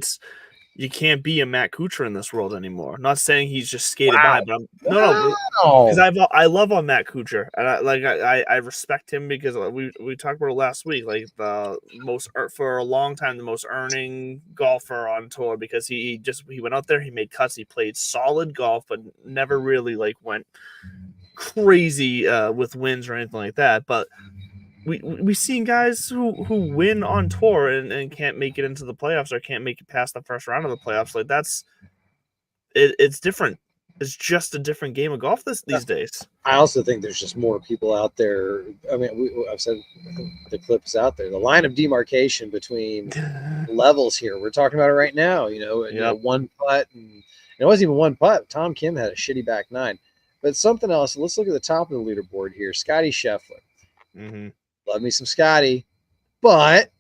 S1: you can't be a Matt Kuchar in this world anymore. I'm not saying he's just skated by, but because I love on Matt Kuchar, and I respect him, because we talked about it last week, like for a long time the most earning golfer on tour, because he went out there, he made cuts, he played solid golf, but never really went crazy with wins or anything like that. But we seen guys who win on tour and can't make it into the playoffs or can't make it past the first round of the playoffs. Like it's different. It's just a different game of golf these days.
S3: I also think there's just more people out there. I mean, I've said the clip is out there. The line of demarcation between levels here. We're talking about it right now. You know, one putt, and it wasn't even one putt. Tom Kim had a shitty back nine. But something else. Let's look at the top of the leaderboard here. Scotty Scheffler.
S1: Mm-hmm.
S3: Love me some Scotty, but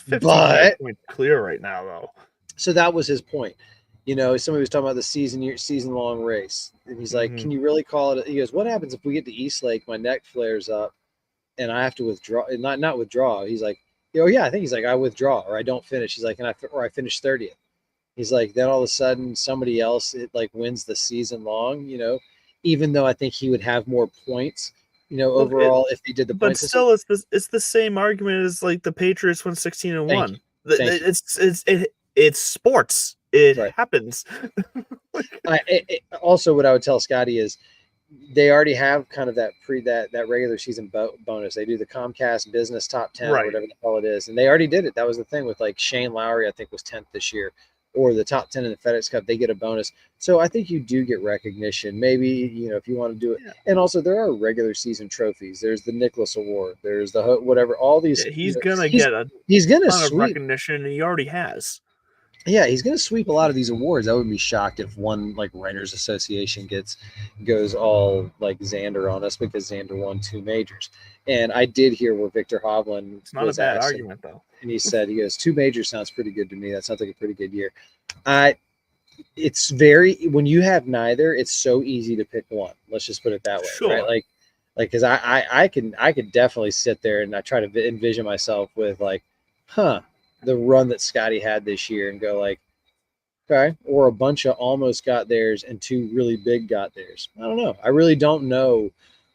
S1: 15 points clear right now though.
S3: So that was his point. You know, somebody was talking about the season long race, and he's like, "Can you really call it?" He goes, "What happens if we get to East Lake? My neck flares up, and I have to withdraw. Not withdraw." He's like, "Oh yeah, I think he's like I withdraw or I don't finish." He's like, "And I finish 30th." He's like, then all of a sudden somebody else wins the season long. You know, even though I think he would have more points. You know, overall, if he did the points,
S1: but still, it's the same argument as like the Patriots won 16-1. It's sports. It happens.
S3: Also, what I would tell Scotty is they already have kind of that regular season bonus. They do the Comcast Business Top 10 or whatever the hell it is, and they already did it. That was the thing with like Shane Lowry. I think was 10th this year. Or the top 10 in the FedEx Cup, they get a bonus. So I think you do get recognition. Maybe, you know, if you want to do it. Yeah. And also there are regular season trophies. There's the Nicholas Award. There's the whatever. All these.
S1: Yeah, he's gonna get a ton of recognition. And he already has.
S3: Yeah, he's gonna sweep a lot of these awards. I would be shocked if one like Writers Association goes all like Xander on us because Xander won 2 majors. And I did hear where Victor Hovland.
S1: It's not a bad argument though.
S3: And he said, 2 majors sounds pretty good to me. That sounds like a pretty good year. It's when you have neither, it's so easy to pick one. Let's just put it that way.
S1: Sure.
S3: Right? Like because I could definitely sit there and I try to envision myself with like, the run that Scotty had this year and go like, okay, or a bunch of almost got theirs and 2 really big got theirs. I don't know. I really don't know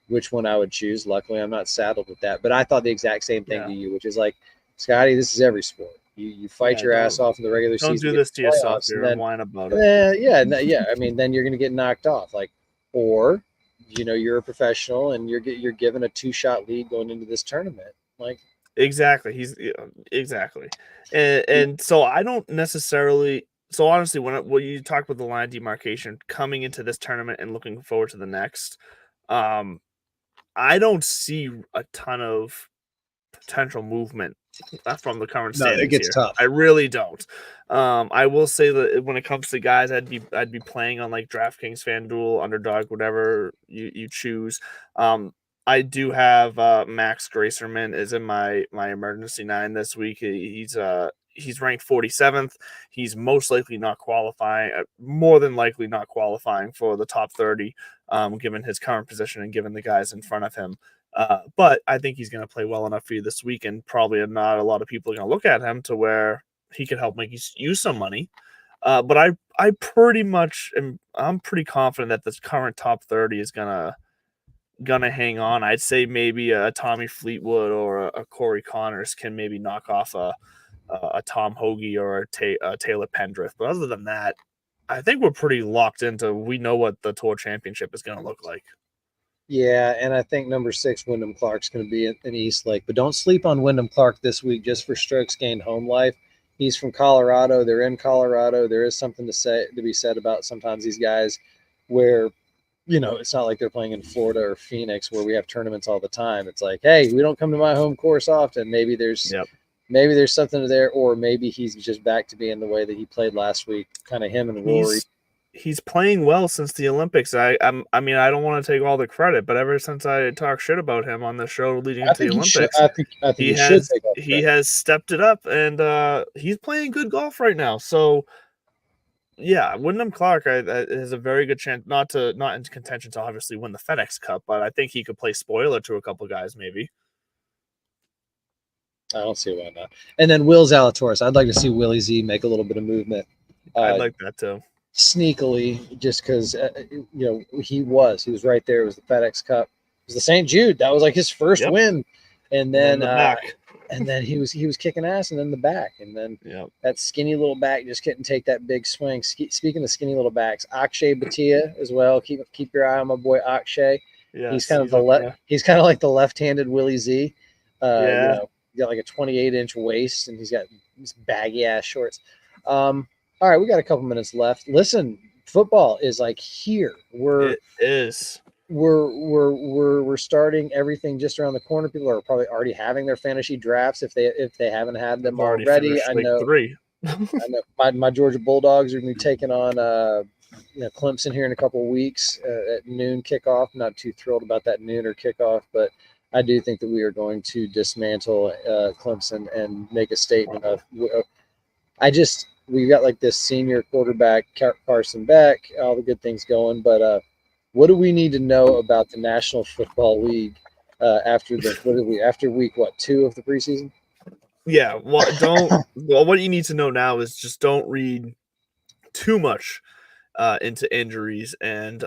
S3: which one I would choose. Luckily, I'm not saddled with that. But I thought the exact same thing to you, which is like, Scotty, this is every sport. You fight your ass off in the regular season.
S1: Don't do this to yourself here and whine about it.
S3: Yeah. I mean, then you're going to get knocked off. Like, or, you know, you're a professional and you're given a 2-shot lead going into this tournament. Like,
S1: exactly. Exactly. And so I don't necessarily. So honestly, when you talk about the line of demarcation coming into this tournament and looking forward to the next, I don't see a ton of potential movement from the current standings.
S3: No, it gets tough.
S1: I really don't. I will say that when it comes to guys, I'd be playing on like DraftKings, FanDuel, Underdog, whatever you choose. I do have Max Gracerman is in my emergency 9 this week. He's ranked 47th. He's most likely not qualifying, more than likely not qualifying for the top 30, given his current position and given the guys in front of him. But I think he's going to play well enough for you this week, and probably not a lot of people are going to look at him to where he could help make you use some money. But I pretty much I'm pretty confident that this current top 30 is gonna hang on. I'd say maybe a Tommy Fleetwood or a Corey Connors can maybe knock off a Tom Hoagie or a Taylor Pendrith. But other than that, I think we're pretty locked into. We know what the Tour Championship is going to look like.
S3: Yeah, and I think number 6, Wyndham Clark's going to be in East Lake. But don't sleep on Wyndham Clark this week just for strokes gained home life. He's from Colorado. They're in Colorado. There is something to be said about sometimes these guys where, you know, it's not like they're playing in Florida or Phoenix where we have tournaments all the time. It's like, hey, we don't come to my home course often. Maybe there's something there, or maybe he's just back to being the way that he played last week. Kind of him and Rory.
S1: He's playing well since the Olympics. I mean, I don't want to take all the credit, but ever since I talked shit about him on the show leading into the Olympics,
S3: I think
S1: he has stepped it up, and he's playing good golf right now. So, yeah, Wyndham Clark has a very good chance not in contention to obviously win the FedEx Cup, but I think he could play spoiler to a couple guys maybe.
S3: I don't see why not. And then Will Zalatoris. I'd like to see Willie Z make a little bit of movement.
S1: I'd like that too.
S3: Sneakily, just because you know he was right there. It was the FedEx Cup. It was the St. Jude. That was like his first win, and then he was kicking ass, and then the back, and then that skinny little back just couldn't take that big swing. Speaking of skinny little backs, Akshay Bhatia as well. Keep your eye on my boy Akshay.
S1: Yeah,
S3: he's kind of like the left-handed Willie Z.
S1: Yeah.
S3: He's got like a 28-inch waist, and he's got these baggy ass shorts. All right, we got a couple minutes left. Listen, football is like here.
S1: It is.
S3: We're starting everything just around the corner. People are probably already having their fantasy drafts if they haven't had them already. I know.
S1: 3.
S3: I know my Georgia Bulldogs are going to be taking on Clemson here in a couple of weeks at noon kickoff. I'm not too thrilled about that nooner kickoff, but I do think that we are going to dismantle Clemson and make a statement of. We've got like this senior quarterback Carson Beck, all the good things going, but what do we need to know about the National Football League after week 2 of the preseason?
S1: Yeah, well, what you need to know now is just don't read too much into injuries, and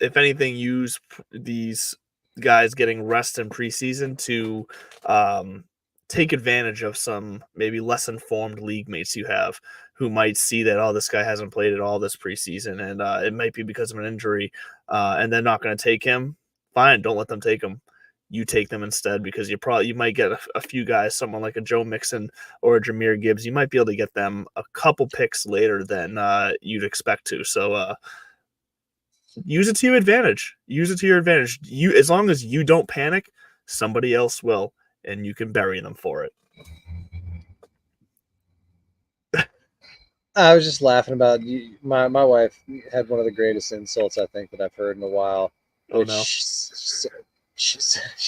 S1: if anything, use these guys getting rest in preseason to take advantage of some maybe less informed league mates you have who might see that, oh, this guy hasn't played at all this preseason, and it might be because of an injury, and they're not going to take him. Fine, don't let them take him. You take them instead, because you might get a few guys, someone like a Joe Mixon or a Jahmyr Gibbs. You might be able to get them a couple picks later than you'd expect to. So use it to your advantage. Use it to your advantage. As long as you don't panic, somebody else will, and you can bury them for it.
S3: I was just laughing about my wife had one of the greatest insults I think that I've heard in a while.
S1: Oh no.
S3: She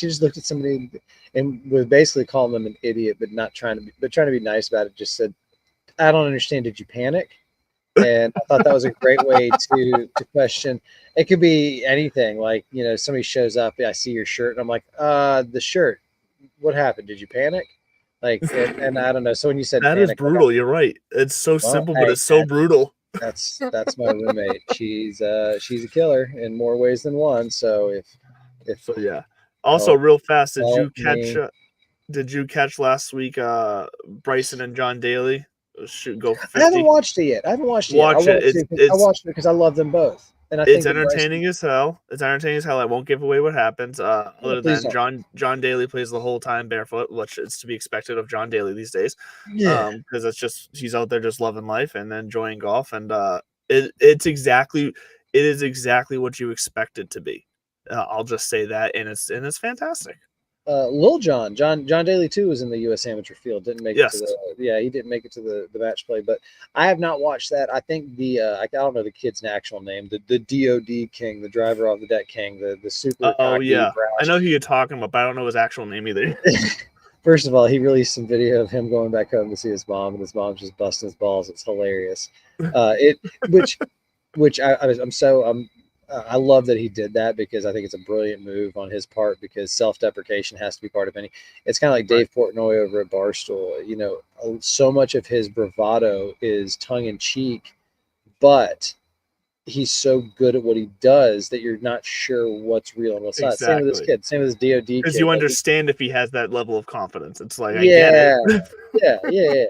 S3: just looked at somebody and was basically calling them an idiot, but trying to be nice about it. Just said, "I don't understand. Did you panic?" And I thought that was a great way to question. It could be anything. Like, somebody shows up, I see your shirt, and I'm like, the shirt. What happened? Did you panic? Like, and I don't know. So when you said
S1: that
S3: panic,
S1: is brutal. You're right. It's so simple, but it's so brutal.
S3: That's my roommate. She's a killer in more ways than one. So
S1: So yeah. Also, real fast, did you catch last week Bryson and John Daly go 50?
S3: I haven't watched it yet. I watched it because I love them both. And
S1: it's entertaining as hell. It's entertaining as hell. I won't give away what happens. Other than John Daly plays the whole time barefoot, which is to be expected of John Daly these days.
S3: Yeah.
S1: Because it's just he's out there just loving life and enjoying golf, and it is exactly what you expect it to be. I'll just say that, and it's fantastic.
S3: Lil John Daly too was in the U.S. Amateur Field. Didn't make it to he didn't make it to the match play, but I have not watched that. I think I don't know the kid's actual name, the DOD King, the driver off the deck King, the super.
S1: Oh yeah, I know who you're talking about, but I don't know his actual name either.
S3: First of all, he released some video of him going back home to see his mom, and his mom's just busting his balls. It's hilarious. I love that he did that, because I think it's a brilliant move on his part, because self-deprecation has to be part of any. It's kind of like Dave Portnoy over at Barstool. So much of his bravado is tongue-in-cheek, but he's so good at what he does that you're not sure what's real and what's not. Same with this kid. Same with this DOD kid.
S1: Because you understand if he has that level of confidence. It's like, I
S3: get it. yeah.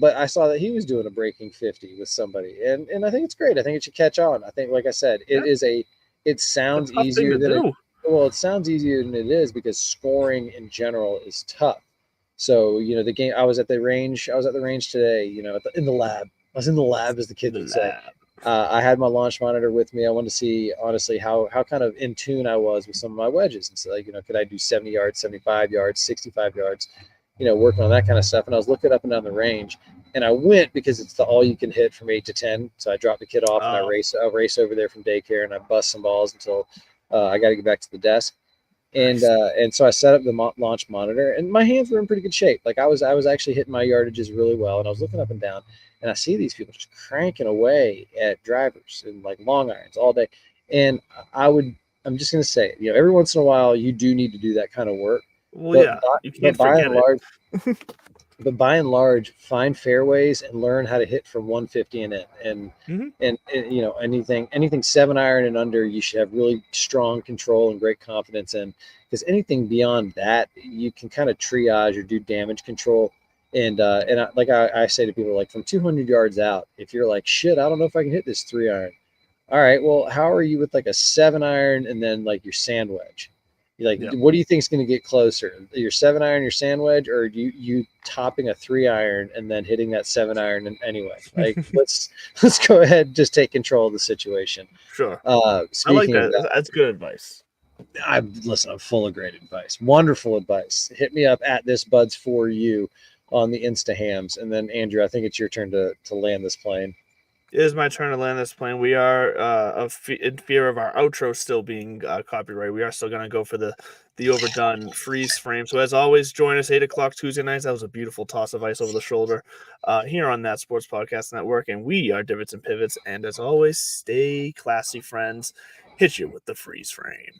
S3: But I saw that he was doing a breaking 50 with somebody, and I think it's great. I think it should catch on. I think, like I said, it sounds easier than it sounds easier than it is, because scoring in general is tough. So, the game, I was at the range today, in the lab. I was in the lab, as the kids would say. I had my launch monitor with me. I wanted to see, honestly, how kind of in tune I was with some of my wedges. And so, could I do 70 yards, 75 yards, 65 yards, working on that kind of stuff. And I was looking up and down the range, and I went because it's the all you can hit from 8 to 10. So I dropped the kid off and I'll race over there from daycare, and I bust some balls until I got to get back to the desk. And so I set up the launch monitor, and my hands were in pretty good shape. Like I was actually hitting my yardages really well, and I was looking up and down, and I see these people just cranking away at drivers and like long irons all day. And I'm just going to say it, every once in a while you do need to do that kind of work.
S1: Well, you can't forget it.
S3: But by and large, find fairways and learn how to hit from 150 and in. And anything 7-iron and under, you should have really strong control and great confidence in, because anything beyond that, you can kind of triage or do damage control. And I say to people, like from 200 yards out, if you're like, shit, I don't know if I can hit this 3-iron. All right, well, how are you with like a 7-iron and then like your sand wedge? Like, what do you think is going to get closer? Your 7-iron, your sand wedge, or you topping a 3-iron and then hitting that 7-iron anyway? Like, let's go ahead and just take control of the situation.
S1: Sure. I like that. That's good advice.
S3: I'm full of great advice. Wonderful advice. Hit me up at this buds for you on the Instahams. And then Andrew, I think it's your turn to land this plane.
S1: It is my turn to land this plane. We are in fear of our outro still being copyright. We are still going to go for the overdone freeze frame. So as always, join us 8 o'clock Tuesday nights. That was a beautiful toss of ice over the shoulder here on That Sports Podcast Network. And we are Divots and Pivots. And as always, stay classy, friends. Hit you with the freeze frame.